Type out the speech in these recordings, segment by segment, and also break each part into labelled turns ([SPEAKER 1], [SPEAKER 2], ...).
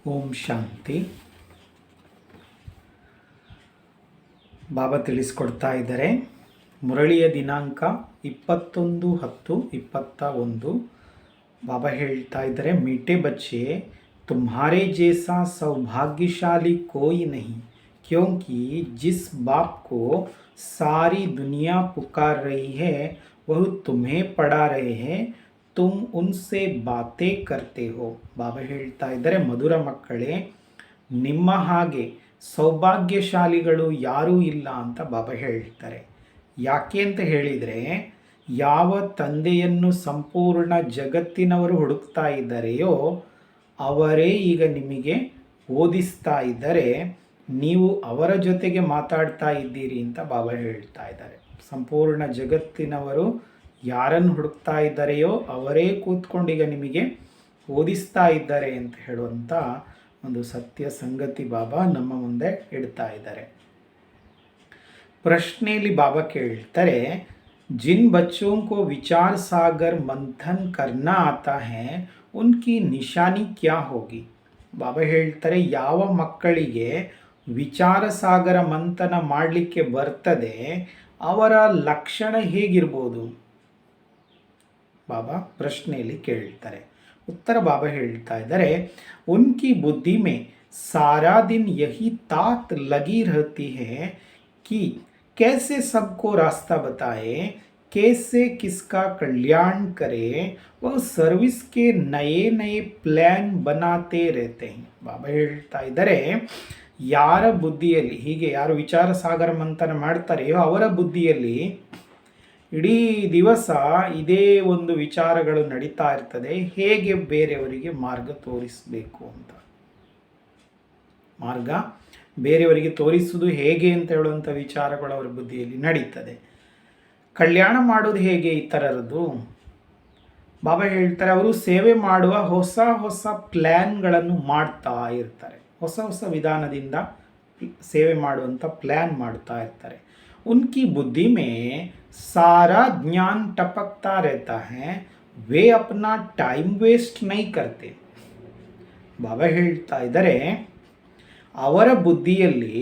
[SPEAKER 1] ಓಂ ಶಾಂತಿ. ಬಾಬಾ ತಿಳಿಸ್ಕೊಡ್ತಾ ಇದ್ದಾರೆ. ಮುರಳಿಯ ದಿನಾಂಕ 21/10/21. ಬಾಬಾ ಹೇಳ್ತಾ ಇದ್ದಾರೆ, मीठे बच्चे तुम्हारे जैसा सौभाग्यशाली कोई नहीं, क्योंकि जिस बाप को सारी दुनिया पुकार रही है वह तुम्हें पढ़ा रहे हैं, तुम उनसे बातें करते हो. ಬಾಬಾ ಹೇಳ್ತಾ ಇದ್ದಾರೆ, ಮಧುರ ಮಕ್ಕಳೇ, ನಿಮ್ಮ ಹಾಗೆ ಸೌಭಾಗ್ಯಶಾಲಿಗಳು ಯಾರೂ ಇಲ್ಲ ಅಂತ ಬಾಬಾ ಹೇಳ್ತಾರೆ. ಯಾಕೆ ಅಂತ ಹೇಳಿದರೆ, ಯಾವ ತಂದೆಯನ್ನು ಸಂಪೂರ್ಣ ಜಗತ್ತಿನವರು ಹುಡುಕ್ತಾ ಇದ್ದಾರೆಯೋ ಅವರೇ ಈಗ ನಿಮಗೆ ಓದಿಸ್ತಾ ಇದ್ದಾರೆ, ನೀವು ಅವರ ಜೊತೆಗೆ ಮಾತಾಡ್ತಾ ಇದ್ದೀರಿ ಅಂತ ಬಾಬಾ ಹೇಳ್ತಾ ಇದ್ದಾರೆ. ಸಂಪೂರ್ಣ ಜಗತ್ತಿನವರು ಯಾರನ್ನು ಹುಡುಕ್ತಾ ಇದ್ದಾರೆಯೋ ಅವರೇ ಕೂತ್ಕೊಂಡು ಈಗ ನಿಮಗೆ ಓದಿಸ್ತಾ ಇದ್ದಾರೆ ಅಂತ ಹೇಳುವಂಥ ಒಂದು ಸತ್ಯ ಸಂಗತಿ ಬಾಬಾ ನಮ್ಮ ಮುಂದೆ ಇಡ್ತಾ ಇದ್ದಾರೆ. ಪ್ರಶ್ನೆಯಲ್ಲಿ ಬಾಬಾ ಕೇಳ್ತಾರೆ, जिन बच्चों को विचार सागर मंथन करना आता है उनकी निशानी क्या होगी. ಬಾಬಾ ಹೇಳ್ತಾರೆ, ಯಾವ ಮಕ್ಕಳಿಗೆ ವಿಚಾರ ಸಾಗರ ಮಂಥನ ಮಾಡಲಿಕ್ಕೆ ಬರ್ತದೆ ಅವರ ಲಕ್ಷಣ ಹೇಗಿರ್ಬೋದು. ಬಾಬಾ ಪ್ರಶ್ನೆಯಲ್ಲಿ ಕೇಳ್ತಾರೆ. उत्तर बाबा ಹೇಳ್ತಾ ಇದ್ದಾರೆ, उनकी बुद्धि में सारा दिन यही तात लगी रहती है कि कैसे सबको रास्ता बताए, कैसे किसका कल्याण करे, वह सर्विस के नए नए प्लान बनाते रहते हैं. ಬಾಬಾ ಹೇಳ್ತಾ ಇದ್ದಾರೆ, ಯಾರ ಬುದ್ಧಿಯಲ್ಲಿ ಹೀಗೆ ಯಾರು ವಿಚಾರ ಸಾಗರ ಮಂಥನ ಮಾಡ್ತಾರೆಯೋ ಅವರ ಬುದ್ಧಿಯಲ್ಲಿ ಇಡೀ ದಿವಸ ಇದೇ ಒಂದು ವಿಚಾರಗಳು ನಡೀತಾ ಇರ್ತದೆ, ಹೇಗೆ ಬೇರೆಯವರಿಗೆ ಮಾರ್ಗ ತೋರಿಸಬೇಕು ಅಂತ. ಮಾರ್ಗ ಬೇರೆಯವರಿಗೆ ತೋರಿಸುವುದು ಹೇಗೆ ಅಂತ ಹೇಳುವಂಥ ವಿಚಾರಗಳು ಅವರ ಬುದ್ಧಿಯಲ್ಲಿ ನಡೀತದೆ. ಕಲ್ಯಾಣ ಮಾಡೋದು ಹೇಗೆ ಇತರರದ್ದು. ಬಾಬಾ ಹೇಳ್ತಾರೆ, ಅವರು ಸೇವೆ ಮಾಡುವ ಹೊಸ ಹೊಸ ಪ್ಲ್ಯಾನ್ಗಳನ್ನು ಮಾಡ್ತಾ ಇರ್ತಾರೆ. ಹೊಸ ಹೊಸ ವಿಧಾನದಿಂದ ಸೇವೆ ಮಾಡುವಂಥ ಪ್ಲ್ಯಾನ್ ಮಾಡ್ತಾ ಇರ್ತಾರೆ. उनकी बुद्धि में सारा ज्ञान टपकता रहता है, वे अपना टाइम वेस्ट नहीं करते. ಬಾಬಾ ಹೇಳ್ತಾ ಇದ್ದಾರೆ, ಅವರ ಬುದ್ಧಿಯಲ್ಲಿ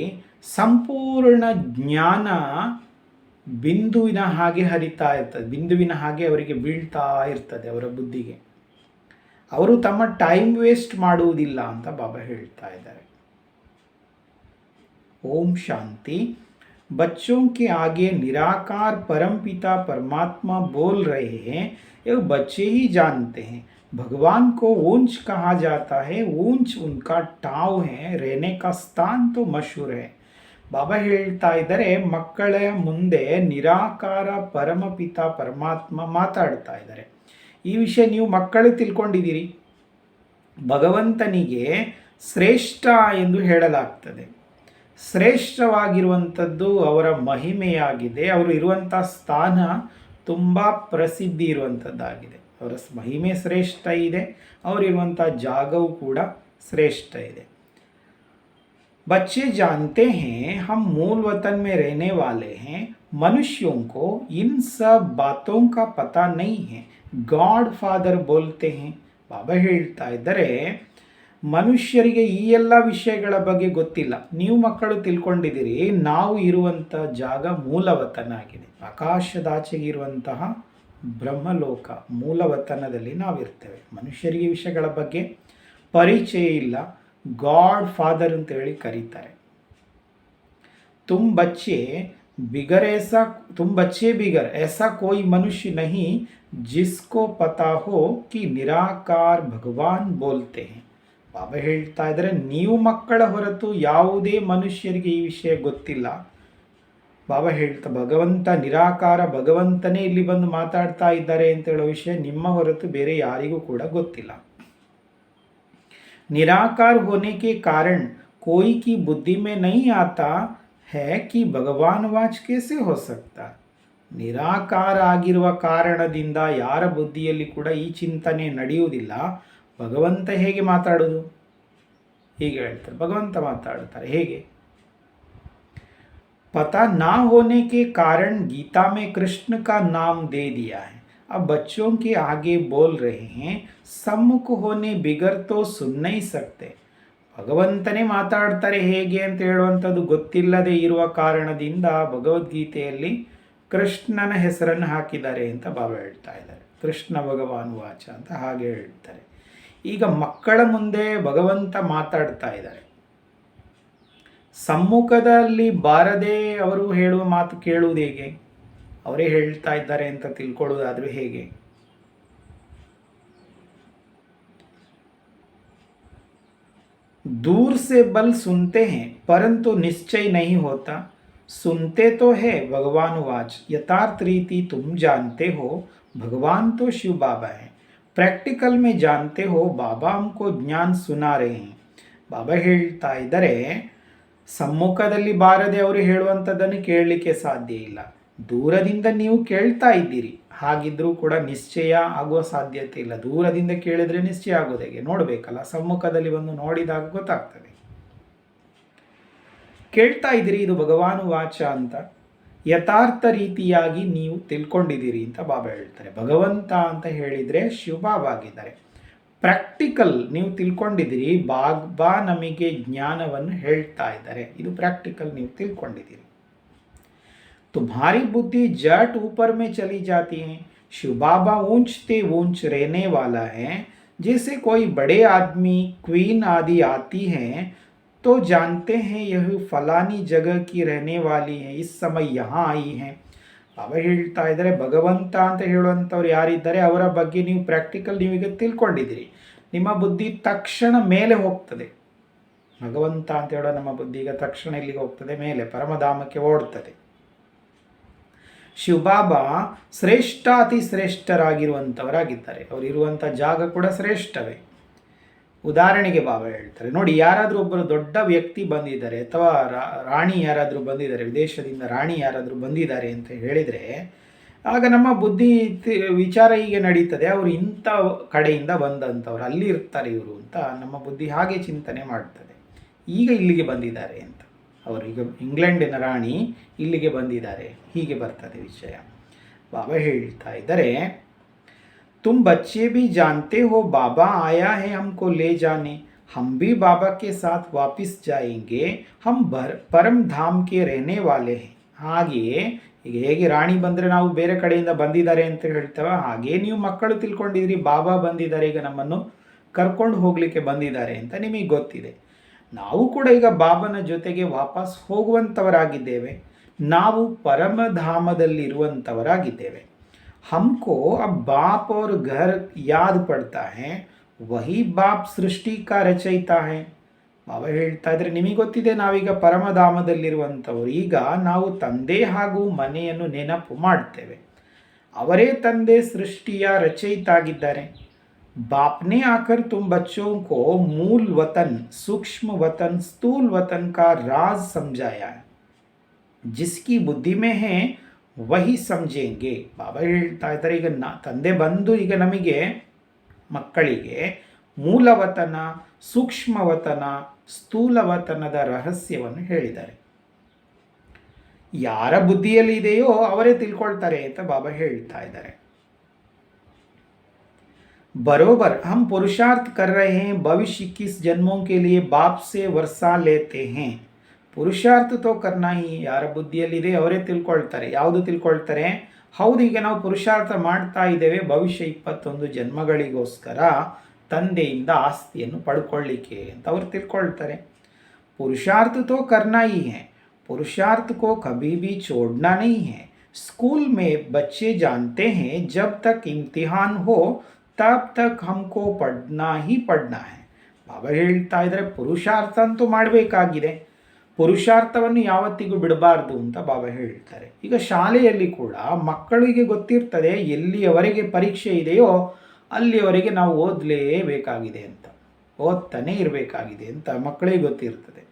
[SPEAKER 1] ಸಂಪೂರ್ಣ ಜ್ಞಾನ ಬಿಂದುವಿನ ಹಾಗೆ ಹರಿತಾ ಇರ್ತದೆ, ಬಿಂದುವಿನ ಹಾಗೆ ಅವರಿಗೆ ಬೀಳ್ತಾ ಇರ್ತದೆ ಅವರ ಬುದ್ಧಿಗೆ. ಅವರು ತಮ್ಮ ಟೈಮ್ ವೇಸ್ಟ್ ಮಾಡುವುದಿಲ್ಲ ಅಂತ ಬಾಬಾ ಹೇಳ್ತಾ ಇದ್ದಾರೆ. ಓಂ ಶಾಂತಿ. बच्चों के आगे निराकार परमपिता परमात्मा बोल रहे हैं, ये बच्चे ही जानते हैं. भगवान को ऊंच कहा जाता है, ऊंच उनका टाव है, रहने का स्थान तो मशहूर है. ಬಾಬಾ ಹೇಳ್ತಾ ಇದ್ದಾರೆ, ಮಕ್ಕಳ ಮುಂದೆ ನಿರಾಕಾರ ಪರಮಪಿತ ಪರಮಾತ್ಮ ಮಾತಾಡ್ತಾ ಇದ್ದಾರೆ. ಈ ವಿಷಯ ನೀವು ಮಕ್ಕಳು ತಿಳ್ಕೊಂಡಿದ್ದೀರಿ. ಭಗವಂತನಿಗೆ ಶ್ರೇಷ್ಠ ಎಂದು ಹೇಳಲಾಗ್ತದೆ. ಶ್ರೇಷ್ಠವಾಗಿರುವಂಥದ್ದು ಅವರ ಮಹಿಮೆಯಾಗಿದೆ. ಅವರು ಇರುವಂಥ ಸ್ಥಾನ ತುಂಬ ಪ್ರಸಿದ್ಧಿ ಇರುವಂಥದ್ದಾಗಿದೆ. ಅವರ ಮಹಿಮೆ ಶ್ರೇಷ್ಠ ಇದೆ, ಅವರಿರುವಂಥ ಜಾಗವು ಕೂಡ ಶ್ರೇಷ್ಠ ಇದೆ. बच्चे जानते हैं हम मूल वतन में रहने वाले हैं, मनुष्यों को इन सब बातों का पता नहीं है, गॉड फादर बोलते हैं. ಬಾಬಾ ಹೇಳ್ತಾ ಇದ್ದಾರೆ, ಮನುಷ್ಯರಿಗೆ ಈ ಎಲ್ಲ ವಿಷಯಗಳ ಬಗ್ಗೆ ಗೊತ್ತಿಲ್ಲ. ನೀವು ಮಕ್ಕಳು ತಿಳ್ಕೊಂಡಿದ್ದೀರಿ, ನಾವು ಇರುವಂಥ ಜಾಗ ಮೂಲವತನ ಆಗಿದೆ. ಆಕಾಶದಾಚೆಗಿರುವಂತಹ ಬ್ರಹ್ಮಲೋಕ ಮೂಲವತನದಲ್ಲಿ ನಾವಿರ್ತೇವೆ. ಮನುಷ್ಯರಿಗೆ ವಿಷಯಗಳ ಬಗ್ಗೆ ಪರಿಚಯ ಇಲ್ಲ, गॉड फादर ಅಂತ ಹೇಳಿ ಕರೀತಾರೆ. तुम बच्चे बिगर ऐसा कोई मनुष्य नहीं जिसको पता हो कि निराकार भगवान बोलते हैं. ಬಾಬಾ ಹೇಳ್ತಾ ಇದ್ದಾರೆ, ನೀವು ಮಕ್ಕಳ ಹೊರತು ಯಾವುದೇ ಮನುಷ್ಯರಿಗೆ ಈ ವಿಷಯ ಗೊತ್ತಿಲ್ಲ. ಬಾಬಾ ಹೇಳ್ತಾ, ಭಗವಂತ ನಿರಾಕಾರ ಭಗವಂತನೇ ಇಲ್ಲಿ ಬಂದು ಮಾತಾಡ್ತಾ ಇದ್ದಾರೆ ಅಂತ ಹೇಳೋ ವಿಷಯ ನಿಮ್ಮ ಹೊರತು ಬೇರೆ ಯಾರಿಗೂ ಕೂಡ ಗೊತ್ತಿಲ್ಲ. निराकार होने के कारण कोई की बुद्धि में नहीं आता है कि भगवान वाच कैसे हो सकता. ನಿರಾಕಾರ ಆಗಿರುವ ಕಾರಣದಿಂದ ಯಾರ ಬುದ್ಧಿಯಲ್ಲಿ ಕೂಡ ಈ ಚಿಂತನೆ ನಡೆಯುವುದಿಲ್ಲ, ಭಗವಂತ ಹೇಗೆ ಮಾತಾಡೋದು. ಹೀಗೆ ಹೇಳ್ತಾರೆ, ಭಗವಂತ ಮಾತಾಡ್ತಾರೆ ಹೇಗೆ. पता ना होने के कारण गीता में कृष्ण का नाम दे दिया है. अब बच्चों के आगे बोल रहे हैं, सम्मुख होने बिगर तो सुन नहीं सकते. ಭಗವಂತನೇ ಮಾತಾಡ್ತಾರೆ ಹೇಗೆ ಅಂತ ಹೇಳುವಂಥದ್ದು ಗೊತ್ತಿಲ್ಲದೆ ಇರುವ ಕಾರಣದಿಂದ ಭಗವದ್ಗೀತೆಯಲ್ಲಿ ಕೃಷ್ಣನ ಹೆಸರನ್ನು ಹಾಕಿದ್ದಾರೆ ಅಂತ ಬಾಬಾ ಹೇಳ್ತಾ ಇದ್ದಾರೆ. ಕೃಷ್ಣ ಭಗವಾನ್ ವಾಚ ಅಂತ ಹಾಗೆ ಹೇಳ್ತಾರೆ. ಈಗ ಮಕ್ಕಳ ಮುಂದೆ ಭಗವಂತ ಮಾತಾಡ್ತಾ ಇದ್ದಾರೆ. ಸಮ್ಮುಖದಲ್ಲಿ ಬಾರದೆ ಅವರು ಹೇಳುವ ಮಾತು ಕೇಳುವುದು ಹೇಗೆ? ಅವರೇ ಹೇಳ್ತಾ ಇದ್ದಾರೆ ಅಂತ ತಿಳ್ಕೊಳ್ಳೋದಾದ್ರೂ ಹೇಗೆ? दूर से बल सुनते हैं परंतु निश्चय नहीं होता, सुनते तो है भगवान वाच, यथार्थ रीति तुम जानते हो भगवान तो शिव बाबा है, प्रैक्टिकल में जानते हो बाबा हमको ज्ञान सुना रहे हैं. ಬಾಬಾ ಹೇಳ್ತಾ ಇದ್ದಾರೆ, ಸಮ್ಮುಖದಲ್ಲಿ ಬಾರದೆ ಅವರು ಹೇಳುವಂಥದ್ದನ್ನು ಕೇಳಲಿಕ್ಕೆ ಸಾಧ್ಯ ಇಲ್ಲ. ದೂರದಿಂದ ನೀವು ಕೇಳ್ತಾ ಇದ್ದೀರಿ, ಹಾಗಿದ್ರೂ ಕೂಡ ನಿಶ್ಚಯ ಆಗುವ ಸಾಧ್ಯತೆ ಇಲ್ಲ. ದೂರದಿಂದ ಕೇಳಿದ್ರೆ ನಿಶ್ಚಯ ಆಗೋದು ಹೇಗೆ? ನೋಡಬೇಕಲ್ಲ, ಸಮ್ಮುಖದಲ್ಲಿ ಬಂದು ನೋಡಿದಾಗ ಗೊತ್ತಾಗ್ತದೆ. ಕೇಳ್ತಾ ಇದ್ದೀರಿ ಇದು ಭಗವಾನು ವಾಚ ಅಂತ, ಯಥಾರ್ಥ ರೀತಿಯಾಗಿ ನೀವು ತಿಳ್ಕೊಂಡಿದ್ದೀರಿ ಅಂತ ಬಾಬಾ ಹೇಳ್ತಾರೆ. ಭಗವಂತ ಅಂತ ಹೇಳಿದರೆ ಶಿವಬಾಬಾ ಆಗಿದ್ದಾರೆ. ಪ್ರಾಕ್ಟಿಕಲ್ ನೀವು ತಿಳ್ಕೊಂಡಿದ್ದೀರಿ, ಬಾಬಾ ನಮಗೆ ಜ್ಞಾನವನ್ನು ಹೇಳ್ತಾ ಇದ್ದಾರೆ. ಇದು ಪ್ರಾಕ್ಟಿಕಲ್ ನೀವು ತಿಳ್ಕೊಂಡಿದ್ದೀರಿ. तुम्हारी बुद्धि जट ऊपर में चली जाती है. शिव बाबा ऊंचते ऊंच रहने वाला है. जैसे कोई बड़े आदमी क्वीन आदि आती हैं तो जानते हैं यह फलानी जगह की रहने वाली है, इस समय यहाँ आई है. ಬಾಬಾ ಹೇಳ್ತಾ ಇದ್ದಾರೆ, ಭಗವಂತ ಅಂತ ಹೇಳುವಂಥವ್ರು ಯಾರಿದ್ದಾರೆ ಅವರ ಬಗ್ಗೆ ನೀವು ಪ್ರಾಕ್ಟಿಕಲ್ ನೀವೀಗ ತಿಳ್ಕೊಂಡಿದ್ದೀರಿ. ನಿಮ್ಮ ಬುದ್ಧಿ ತಕ್ಷಣ ಮೇಲೆ ಹೋಗ್ತದೆ. ಭಗವಂತ ಅಂತ ಹೇಳೋ ನಮ್ಮ ಬುದ್ಧಿ ಈಗ ತಕ್ಷಣ ಇಲ್ಲಿಗೆ ಹೋಗ್ತದೆ, ಮೇಲೆ ಪರಮಧಾಮಕ್ಕೆ ಓಡ್ತದೆ. ಶಿವಬಾಬಾ ಶ್ರೇಷ್ಠಾತಿ ಶ್ರೇಷ್ಠರಾಗಿರುವಂಥವರಾಗಿದ್ದಾರೆ. ಅವರು ಇರುವಂಥ ಜಾಗ ಕೂಡ ಶ್ರೇಷ್ಠವೇ. ಉದಾಹರಣೆಗೆ ಬಾಬಾ ಹೇಳ್ತಾರೆ ನೋಡಿ, ಯಾರಾದರೂ ಒಬ್ಬರು ದೊಡ್ಡ ವ್ಯಕ್ತಿ ಬಂದಿದ್ದಾರೆ ಅಥವಾ ರಾಣಿ ಯಾರಾದರೂ ಬಂದಿದ್ದಾರೆ, ವಿದೇಶದಿಂದ ರಾಣಿ ಯಾರಾದರೂ ಬಂದಿದ್ದಾರೆ ಅಂತ ಹೇಳಿದರೆ ಆಗ ನಮ್ಮ ಬುದ್ಧಿ ವಿಚಾರ ಹೀಗೆ ನಡೀತದೆ, ಅವರು ಇಂಥ ಕಡೆಯಿಂದ ಬಂದಂಥವ್ರು, ಅಲ್ಲಿ ಇರ್ತಾರೆ ಇವರು ಅಂತ ನಮ್ಮ ಬುದ್ಧಿ ಹಾಗೆ ಚಿಂತನೆ ಮಾಡ್ತದೆ. ಈಗ ಇಲ್ಲಿಗೆ ಬಂದಿದ್ದಾರೆ ಅಂತ, ಅವರು ಈಗ ಇಂಗ್ಲೆಂಡಿನ ರಾಣಿ ಇಲ್ಲಿಗೆ ಬಂದಿದ್ದಾರೆ, ಹೀಗೆ ಬರ್ತದೆ ವಿಷಯ. ಬಾಬಾ ಹೇಳ್ತಾ ಇದ್ದಾರೆ, तुम बच्चे भी जानते हो बाबा आया है हमको ले जाने, हम भी बाबा के साथ वापस जाएंगे, हम परम धाम के रहने वाले हैं. ಹಾಗೆಯೇ ಈಗ ಹೇಗೆ ರಾಣಿ ಬಂದರೆ ನಾವು ಬೇರೆ ಕಡೆಯಿಂದ ಬಂದಿದ್ದಾರೆ ಅಂತ ಹೇಳ್ತೇವೆ, ಹಾಗೇ ನೀವು ಮಕ್ಕಳು ತಿಳ್ಕೊಂಡಿದ್ರಿ ಬಾಬಾ ಬಂದಿದ್ದಾರೆ, ಈಗ ನಮ್ಮನ್ನು ಕರ್ಕೊಂಡು ಹೋಗಲಿಕ್ಕೆ ಬಂದಿದ್ದಾರೆ ಅಂತ ನಿಮಗೆ ಗೊತ್ತಿದೆ. ನಾವು ಕೂಡ ಈಗ ಬಾಬನ ಜೊತೆಗೆ ವಾಪಸ್ ಹೋಗುವಂಥವರಾಗಿದ್ದೇವೆ. ನಾವು ಪರಮಧಾಮದಲ್ಲಿರುವಂಥವರಾಗಿದ್ದೇವೆ. हमको अब बाप और घर याद पड़ता है, वही बाप सृष्टि का रचयिता है. ಬಾಬಾ ಹೇಳ್ತಾ ಇದ್ರೆ ನಿಮಗೆ ಗೊತ್ತಿದೆ ನಾವೀಗ ಪರಮಧಾಮದಲ್ಲಿರುವಂಥವ್ರು. ಈಗ ನಾವು ತಂದೆ ಹಾಗೂ ಮನೆಯನ್ನು ನೆನಪು ಮಾಡ್ತೇವೆ. ಅವರೇ ತಂದೆ ಸೃಷ್ಟಿಯ ರಚಯಿತ ಆಗಿದ್ದಾರೆ. बापने आकर तुम बच्चों को मूल वतन, सूक्ष्म वतन, स्थूल वतन का राज समझाया है. जिसकी बुद्धि में है ವಹಿ ಸಮझेंगे. ಬಾಬಾ ಹೇಳ್ತಾ ಇದ್ದಾರೆ, ಈಗ ತಂದೆ ಬಂದು ಈಗ ನಮಗೆ ಮಕ್ಕಳಿಗೆ ಮೂಲವತನ, ಸೂಕ್ಷ್ಮವತನ, ಸ್ಥೂಲವತನದ ರಹಸ್ಯವನ್ನು ಹೇಳಿದ್ದಾರೆ. ಯಾರ ಬುದ್ಧಿಯಲ್ಲಿ ಇದೆಯೋ ಅವರೇ ತಿಳ್ಕೊಳ್ತಾರೆ ಅಂತ ಬಾಬಾ ಹೇಳ್ತಾ ಇದ್ದಾರೆ. बरोबर हम पुरुषार्थ कर रहे हैं, भविष्य 21 जन्मों के लिए बाप से वर्षा लेते हैं. ಪುರುಷಾರ್ಥ ತೋ ಕರ್ನಾ ಹಿ, ಯಾರ ಬುದ್ಧಿಯಲ್ಲಿದೆ ಅವರೇ ತಿಳ್ಕೊಳ್ತಾರೆ. ಯಾವುದು ತಿಳ್ಕೊಳ್ತಾರೆ? ಹೌದು, ಈಗ ನಾವು ಪುರುಷಾರ್ಥ ಮಾಡ್ತಾ ಇದ್ದೇವೆ ಭವಿಷ್ಯ 21 ಜನ್ಮಗಳಿಗೋಸ್ಕರ ತಂದೆಯಿಂದ ಆಸ್ತಿಯನ್ನು ಪಡ್ಕೊಳ್ಳಿಕ್ಕೆ ಅಂತ ಅವರು ತಿಳ್ಕೊಳ್ತಾರೆ. ಪುರುಷಾರ್ಥ ತೋ ಕರ್ನಾ ಹಿ ಹೈ, पुरुषार्थ को कभी भी छोड़ना नहीं है. स्कूल में बच्चे जानते हैं जब तक इम्तिहान हो तब तक हमको पढ़ना ही पढ़ना है. ಬಾಬಾ ಹೇಳ್ತಾ ಇದ್ದಾರೆ, ಪುರುಷಾರ್ಥ ಅಂತೂ ಮಾಡಬೇಕಾಗಿದೆ, ಪುರುಷಾರ್ಥವನ್ನು ಯಾವತ್ತಿಗೂ ಬಿಡಬಾರ್ದು ಅಂತ ಬಾಬಾ ಹೇಳ್ತಾರೆ. ಈಗ ಶಾಲೆಯಲ್ಲಿ ಕೂಡ ಮಕ್ಕಳಿಗೆ ಗೊತ್ತಿರ್ತದೆ ಎಲ್ಲಿಯವರೆಗೆ ಪರೀಕ್ಷೆ ಇದೆಯೋ ಅಲ್ಲಿಯವರೆಗೆ ನಾವು ಓದಲೇಬೇಕಾಗಿದೆ ಅಂತ, ಓದ್ತಾನೆ ಇರಬೇಕಾಗಿದೆ ಅಂತ ಮಕ್ಕಳಿಗೆ ಗೊತ್ತಿರ್ತದೆ.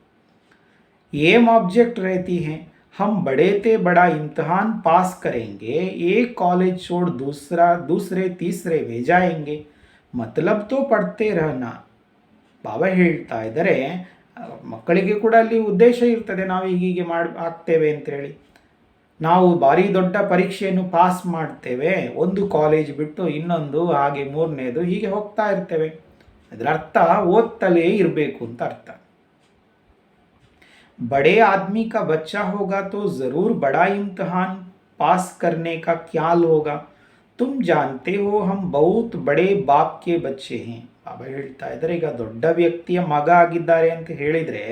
[SPEAKER 1] ಏಮ್ ऑब्जेक्ट रहती है, हम बड़े ते बड़ा इम्तिहान पास करेंगे, एक कॉलेज छोड़ दूसरे तीसरे में जाएंगे, मतलब तो पढ़ते रहना. ಬಾಬಾ ಹೇಳ್ತಾ ಇದ್ದಾರೆ, ಮಕ್ಕಳಿಗೆ ಕೂಡ ಅಲ್ಲಿ ಉದ್ದೇಶ ಇರ್ತದೆ, ನಾವು ಹೀಗೆ ಆಗ್ತೇವೆ ಅಂತೇಳಿ. ನಾವು ಭಾರಿ ದೊಡ್ಡ ಪರೀಕ್ಷೆಯನ್ನು ಪಾಸ್ ಮಾಡ್ತೇವೆ, ಒಂದು ಕಾಲೇಜ್ ಬಿಟ್ಟು ಇನ್ನೊಂದು, ಹಾಗೆ ಮೂರನೇದು, ಹೀಗೆ ಹೋಗ್ತಾ ಇರ್ತೇವೆ. ಅದರ ಅರ್ಥ ಓದ್ತಲೇ ಇರಬೇಕು ಅಂತ ಅರ್ಥ. बड़े आदमी का बच्चा होगा तो ज़रूर बड़ा इम्तिहान पास करने का ख्याल होगा. तुम जानते हो हम बहुत बड़े बाप के बच्चे हैं. ಬಾಬಾ ಹೇಳ್ತಾ ಇದ್ದಾರೆ, ಈಗ ದೊಡ್ಡ ವ್ಯಕ್ತಿಯ ಮಗ ಆಗಿದ್ದಾರೆ ಅಂತ ಹೇಳಿದರೆ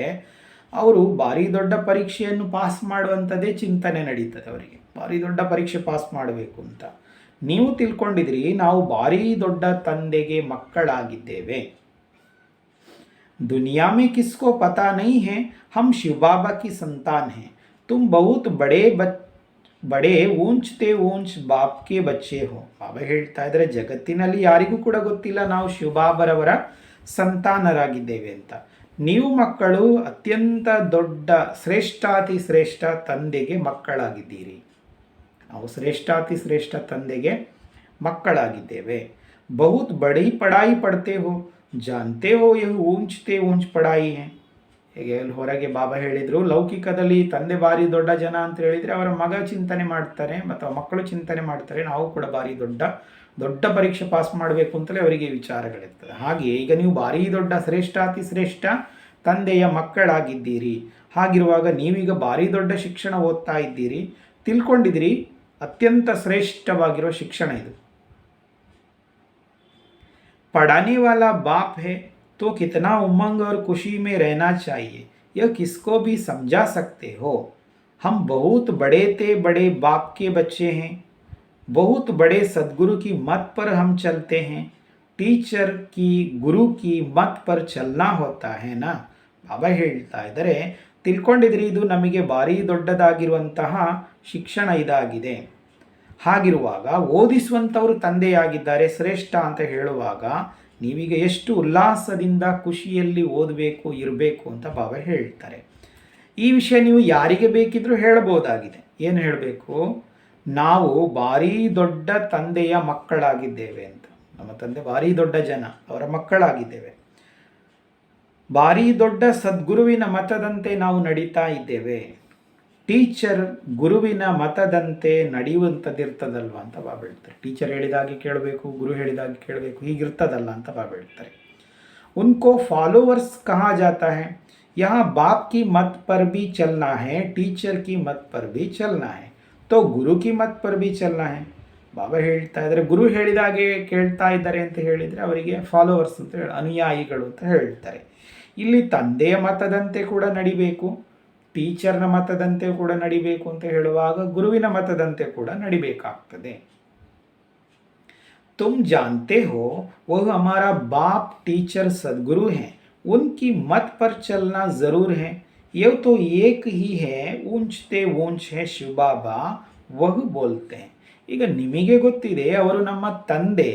[SPEAKER 1] ಅವರು ಭಾರಿ ದೊಡ್ಡ ಪರೀಕ್ಷೆಯನ್ನು ಪಾಸ್ ಮಾಡುವಂಥದ್ದೇ ಚಿಂತನೆ ನಡೀತದೆ ಅವರಿಗೆ. ಭಾರಿ ದೊಡ್ಡ ಪರೀಕ್ಷೆ ಪಾಸ್ ಮಾಡಬೇಕು ಅಂತ. ನೀವು ತಿಳ್ಕೊಂಡಿದ್ರಿ ನಾವು ಭಾರಿ ದೊಡ್ಡ ತಂದೆಗೆ ಮಕ್ಕಳಾಗಿದ್ದೇವೆ. दुनिया में किसको पता नहीं है हम शिव बाबा की संतान हैं. तुम बहुत बड़े ऊंचते ऊंच बाप के बच्चे हो. ಬಾಬಾ ಹೇಳ್ತಾ ಇದ್ದಾರೆ, ಜಗತ್ತಿನಲ್ಲಿ ಯಾರಿಗೂ ಕೂಡ ಗೊತ್ತಿಲ್ಲ ನಾವು ಶಿವಬಾಬರವರ ಸಂತಾನರಾಗಿದ್ದೇವೆ ಅಂತ. ನೀವು ಮಕ್ಕಳು ಅತ್ಯಂತ ದೊಡ್ಡ ಶ್ರೇಷ್ಠಾತಿ ಶ್ರೇಷ್ಠ ತಂದೆಗೆ ಮಕ್ಕಳಾಗಿದ್ದೀರಿ. ನಾವು ಶ್ರೇಷ್ಠಾತಿ ಶ್ರೇಷ್ಠ ತಂದೆಗೆ ಮಕ್ಕಳಾಗಿದ್ದೇವೆ. ಬಹುತ್ ಬಡಿ ಪಡಾಯಿ ಪಡ್ತೆ ಹೋ, ಜಾನ್ತೆ ಹೋ ಯಹ್ ಊಂಚ್ತೆ ಊಂಚ್ ಪಡಾಯಿ ಹೇ. ಹೇಗೆ ಅಲ್ಲಿ ಹೊರಗೆ ಬಾಬಾ ಹೇಳಿದರು, ಲೌಕಿಕದಲ್ಲಿ ತಂದೆ ಭಾರಿ ದೊಡ್ಡ ಜನ ಅಂತ ಹೇಳಿದರೆ ಅವರ ಮಗ ಚಿಂತನೆ ಮಾಡ್ತಾರೆ ಮತ್ತು ಮಕ್ಕಳು ಚಿಂತನೆ ಮಾಡ್ತಾರೆ, ನಾವು ಕೂಡ ಭಾರಿ ದೊಡ್ಡ ಪರೀಕ್ಷೆ ಪಾಸ್ ಮಾಡಬೇಕು ಅಂತಲೇ ಅವರಿಗೆ ವಿಚಾರಗಳಿರ್ತದೆ. ಹಾಗೆ ಈಗ ನೀವು ಭಾರಿ ದೊಡ್ಡ ಶ್ರೇಷ್ಠಾತಿ ಶ್ರೇಷ್ಠ ತಂದೆಯ ಮಕ್ಕಳಾಗಿದ್ದೀರಿ. ಹಾಗಿರುವಾಗ ನೀವೀಗ ಭಾರಿ ದೊಡ್ಡ ಶಿಕ್ಷಣ ಓದ್ತಾ ಇದ್ದೀರಿ, ತಿಳ್ಕೊಂಡಿದ್ದೀರಿ ಅತ್ಯಂತ ಶ್ರೇಷ್ಠವಾಗಿರೋ ಶಿಕ್ಷಣ ಇದು. पढ़ाने वाला बाप है तो कितना उमंग और खुशी में रहना चाहिए, यह किसको भी समझा सकते हो. हम बहुत बड़े थे, बड़े बाप के बच्चे हैं. बहुत बड़े सदगुरु की मत पर हम चलते हैं. टीचर की गुरु की मत पर चलना होता है ना. ಬಾಬಾ ಹೇಳ್ತಾ ಇದ್ದಾರೆ, ತಿಳ್ಕೊಂಡಿದ್ರಿ ಇದು ನಮಗೆ ಭಾರಿ ದೊಡ್ಡದಾಗಿರುವಂತಹ ಶಿಕ್ಷಣ ಇದಾಗಿದೆ. ಹಾಗಿರುವಾಗ ಓದಿಸುವಂಥವರು ತಂದೆಯಾಗಿದ್ದಾರೆ ಶ್ರೇಷ್ಠ ಅಂತ ಹೇಳುವಾಗ ನೀವೀಗ ಎಷ್ಟು ಉಲ್ಲಾಸದಿಂದ ಖುಷಿಯಲ್ಲಿ ಓದಬೇಕು ಇರಬೇಕು ಅಂತ ಬಾಬಾ ಹೇಳ್ತಾರೆ. ಈ ವಿಷಯ ನೀವು ಯಾರಿಗೆ ಬೇಕಿದ್ರೂ ಹೇಳಬಹುದಾಗಿದೆ. ಏನು ಹೇಳಬೇಕು, ನಾವು ಭಾರಿ ದೊಡ್ಡ ತಂದೆಯ ಮಕ್ಕಳಾಗಿದ್ದೇವೆ ಅಂತ. ನಮ್ಮ ತಂದೆ ಭಾರಿ ದೊಡ್ಡ ಜನ, ಅವರ ಮಕ್ಕಳಾಗಿದ್ದೇವೆ. ಭಾರಿ ದೊಡ್ಡ ಸದ್ಗುರುವಿನ ಮತದಂತೆ ನಾವು ನಡೀತಾ ಇದ್ದೇವೆ. ಟೀಚರ್ ಗುರುವಿನ ಮತದಂತೆ ನಡೆಯುವಂಥದ್ದಿರ್ತದಲ್ವ ಅಂತ ಬಾಬಾ ಹೇಳ್ತಾರೆ. ಟೀಚರ್ ಹೇಳಿದಾಗೆ ಕೇಳಬೇಕು, ಗುರು ಹೇಳಿದಾಗೆ ಕೇಳಬೇಕು, ಹೀಗಿರ್ತದಲ್ಲ ಅಂತ ಬಾಬಾ ಹೇಳ್ತಾರೆ. ಉನ್ಕೋ ಫಾಲೋವರ್ಸ್ ಕಹಾ ಜಾತಾ ಹೈ, यहाँ बाप की मत पर भी चलना है, टीचर की मत पर भी चलना है, तो गुरु की मत पर भी चलना है. ಬಾಬಾ ಹೇಳ್ತಾ ಇದ್ದಾರೆ, ಗುರು ಹೇಳಿದಾಗೆ ಕೇಳ್ತಾ ಇದ್ದಾರೆ ಅಂತ ಹೇಳಿದರೆ ಅವರಿಗೆ ಫಾಲೋವರ್ಸ್ ಅಂತ ಅನುಯಾಯಿಗಳು ಅಂತ ಹೇಳ್ತಾರೆ. ಇಲ್ಲಿ ತಂದೆಯ ಮತದಂತೆ ಕೂಡ ನಡಿಬೇಕು, ಟೀಚರ್ನ ಮತದಂತೆ ಕೂಡ ನಡಿಬೇಕು ಅಂತ ಹೇಳುವಾಗ ಗುರುವಿನ ಮತದಂತೆ ಕೂಡ ನಡಿಬೇಕಾಗ್ತದೆ. तुम जानते हो वह हमारा बाप टीचर सदगुरु हैं, उनकी मत पर चलना ज़रूर है. यह तो एक ही है, ऊंचते ऊंच है शिव बाबा वह बोलते हैं. ಈಗ ನಿಮಗೆ ಗೊತ್ತಿದೆ ಅವರು ನಮ್ಮ ತಂದೆ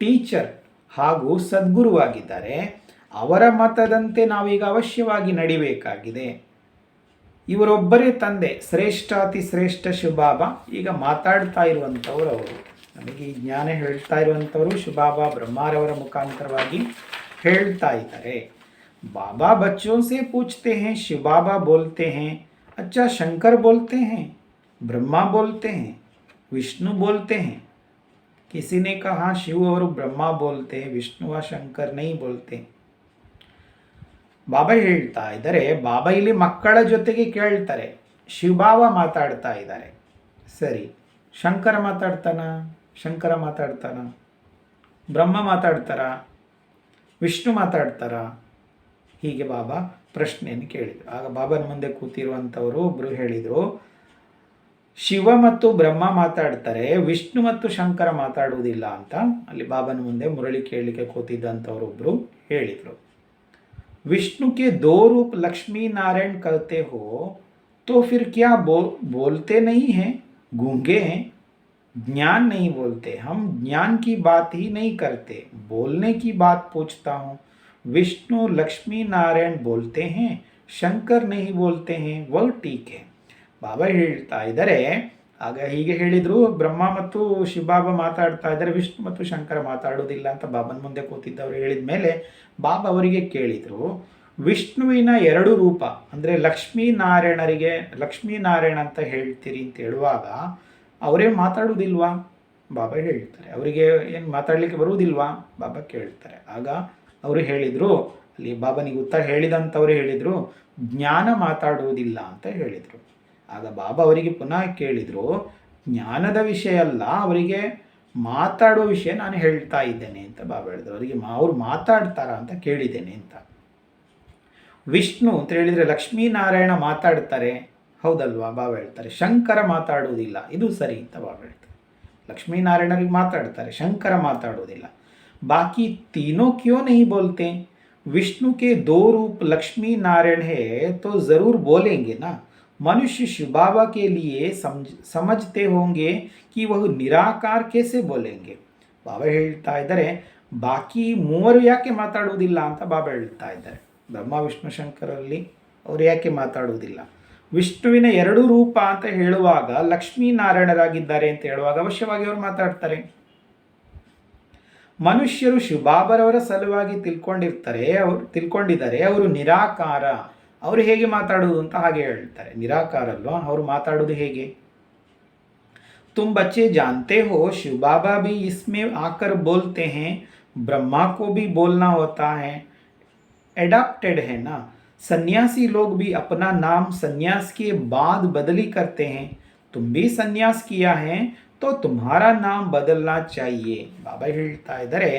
[SPEAKER 1] ಟೀಚರ್ ಹಾಗೂ ಸದ್ಗುರುವಾಗಿದ್ದಾರೆ. ಅವರ ಮತದಂತೆ ನಾವೀಗ ಅವಶ್ಯವಾಗಿ ನಡಿಬೇಕಾಗಿದೆ. ಇವರೊಬ್ಬರೇ ತಂದೆ, ಶ್ರೇಷ್ಠಾತಿ ಶ್ರೇಷ್ಠ ಶಿವಬಾಬಾ ಈಗ ಮಾತಾಡ್ತಾ ಇರುವಂಥವ್ರು ಅವರು. ನಮಗೆ ಈ ಜ್ಞಾನ ಹೇಳ್ತಾ ಇರುವಂಥವರು ಶಿವಬಾಬಾ ಬ್ರಹ್ಮಾರವರ ಮುಖಾಂತರವಾಗಿ ಹೇಳ್ತಾ ಇದ್ದಾರೆ. ಬಾಬಾ बच्चों से पूछते हैं, शिव बाबा बोलते हैं, अच्छा शंकर बोलते हैं, ब्रह्मा बोलते हैं, विष्णु बोलते हैं. किसी ने कहा शिव और ब्रह्मा बोलते हैं, विष्णु व शंकर नहीं बोलते. ಬಾಬಾ ಹೇಳ್ತಾ ಇದ್ದಾರೆ, ಬಾಬಾ ಇಲ್ಲಿ ಮಕ್ಕಳ ಜೊತೆಗೆ ಕೇಳ್ತಾರೆ. ಶಿವಬಾಬಾ ಮಾತಾಡ್ತಾ ಇದ್ದಾರೆ, ಸರಿ. ಶಂಕರ ಮಾತಾಡ್ತಾನ, ಬ್ರಹ್ಮ ಮಾತಾಡ್ತಾರ, ವಿಷ್ಣು ಮಾತಾಡ್ತಾರ? ಹೀಗೆ ಬಾಬಾ ಪ್ರಶ್ನೆಯನ್ನು ಕೇಳಿದರು. ಆಗ ಬಾಬನ ಮುಂದೆ ಕೂತಿರುವಂಥವರು ಒಬ್ಬರು ಹೇಳಿದರು, ಶಿವ ಮತ್ತು ಬ್ರಹ್ಮ ಮಾತಾಡ್ತಾರೆ, ವಿಷ್ಣು ಮತ್ತು ಶಂಕರ ಮಾತಾಡುವುದಿಲ್ಲ ಅಂತ. ಅಲ್ಲಿ ಬಾಬನ ಮುಂದೆ ಮುರಳಿ ಕೇಳಲಿಕ್ಕೆ ಕೂತಿದ್ದಂಥವ್ರು ಒಬ್ಬರು ಹೇಳಿದರು. विष्णु के दो रूप लक्ष्मी नारायण कहते हो तो फिर क्या बोलते नहीं हैं, गूंगे हैं? ज्ञान नहीं बोलते, हम ज्ञान की बात ही नहीं करते, बोलने की बात पूछता हूँ. विष्णु लक्ष्मी नारायण बोलते हैं, शंकर नहीं बोलते हैं, वह ठीक है. ಬಾಬಾ ಹೇಳ್ತಾ ಇದ್ದಾರೆ, ಆಗ ಹೀಗೆ ಹೇಳಿದರು, ಬ್ರಹ್ಮ ಮತ್ತು ಶಿವಬಾಬಾ ಮಾತಾಡ್ತಾ ಇದ್ದಾರೆ, ವಿಷ್ಣು ಮತ್ತು ಶಂಕರ ಮಾತಾಡೋದಿಲ್ಲ ಅಂತ ಬಾಬನ ಮುಂದೆ ಕೂತಿದ್ದವರು ಹೇಳಿದ ಮೇಲೆ ಬಾಬಾ ಅವರಿಗೆ ಕೇಳಿದರು, ವಿಷ್ಣುವಿನ ಎರಡು ರೂಪ ಅಂದರೆ ಲಕ್ಷ್ಮೀನಾರಾಯಣ ಅಂತ ಹೇಳ್ತೀರಿ ಅಂತ ಹೇಳುವಾಗ ಅವರೇ ಮಾತಾಡುವುದಿಲ್ವಾ? ಬಾಬಾ ಹೇಳ್ತಾರೆ. ಅವರಿಗೆ ಏನು ಮಾತಾಡಲಿಕ್ಕೆ ಬರುವುದಿಲ್ವಾ? ಬಾಬಾ ಕೇಳ್ತಾರೆ. ಆಗ ಅವರು ಹೇಳಿದರು, ಅಲ್ಲಿ ಬಾಬನಿಗೆ ಉತ್ತರ ಹೇಳಿದಂಥವ್ರು ಹೇಳಿದರು, ಜ್ಞಾನ ಮಾತಾಡುವುದಿಲ್ಲ ಅಂತ ಹೇಳಿದರು. ಆಗ ಬಾಬಾ ಅವರಿಗೆ ಪುನಃ ಕೇಳಿದರು, ಜ್ಞಾನದ ವಿಷಯ ಅಲ್ಲ, ಅವರಿಗೆ ಮಾತಾಡುವ ವಿಷಯ ನಾನು ಹೇಳ್ತಾ ಇದ್ದೇನೆ ಅಂತ ಬಾಬಾ ಹೇಳಿದರು. ಅವರಿಗೆ ಅವ್ರು ಮಾತಾಡ್ತಾರ ಅಂತ ಕೇಳಿದ್ದೇನೆ ಅಂತ. ವಿಷ್ಣು ಅಂತ ಹೇಳಿದರೆ ಲಕ್ಷ್ಮೀನಾರಾಯಣ ಮಾತಾಡ್ತಾರೆ, ಹೌದಲ್ವಾ? ಬಾಬಾ ಹೇಳ್ತಾರೆ ಶಂಕರ ಮಾತಾಡುವುದಿಲ್ಲ, ಇದು ಸರಿ ಅಂತ ಬಾಬಾ ಹೇಳ್ತಾರೆ. ಲಕ್ಷ್ಮೀನಾರಾಯಣರಿಗೆ ಮಾತಾಡ್ತಾರೆ, ಶಂಕರ ಮಾತಾಡುವುದಿಲ್ಲ. ಬಾಕಿ ತೀನೋ ಕ್ಯೋ नहीं बोलते? विष्णु के दो रूप लक्ष्मी नारायण है तो ज़रूर बोलेंगे ना. मनुष्य शिव बाबा के लिए समझते होंगे कि वह निराकार कैसे बोलेंगे. ಬಾಬಾ ಹೇಳ್ತಾ ಇದ್ದಾರೆ, ಬಾಕಿ ಮೂವರು ಯಾಕೆ ಮಾತಾಡುವುದಿಲ್ಲ ಅಂತ ಬಾಬಾ ಹೇಳ್ತಾ ಇದ್ದಾರೆ. ಬ್ರಹ್ಮ ವಿಷ್ಣು ಶಂಕರಲ್ಲಿ ಅವರು ಯಾಕೆ ಮಾತಾಡುವುದಿಲ್ಲ? ವಿಷ್ಣುವಿನ ಎರಡು ರೂಪ ಅಂತ ಹೇಳುವಾಗ ಲಕ್ಷ್ಮೀನಾರಾಯಣರಾಗಿದ್ದಾರೆ ಅಂತ ಹೇಳುವಾಗ ಅವಶ್ಯವಾಗಿ ಅವರು ಮಾತಾಡ್ತಾರೆ. ಮನುಷ್ಯರು ಶಿವಬಾಬರವರ ಸಲುವಾಗಿ ತಿಳ್ಕೊಂಡಿದ್ದಾರೆ ಅವರು ನಿರಾಕಾರ, ಅವರು ಹೇಗೆ ಮಾತಾಡುವುದು ಅಂತ ಹಾಗೆ ಹೇಳ್ತಾರೆ. ನಿರಾಕಾರ ಅಲ್ವಾ, ಅವರು ಮಾತಾಡುವುದು ಹೇಗೆ? तुम बच्चे जानते हो शिव बाबा भी इसमें आकर बोलते हैं, ब्रह्मा को भी बोलना होता है, एडॉप्टेड है ना. सन्यासी लोग भी अपना नाम सन्यास के बाद बदली करते हैं. तुम भी सन्यास किया है तो तुम्हारा नाम बदलना चाहिए. ಬಾಬಾ ಹೇಳ್ತಾ ಇದ್ದಾರೆ,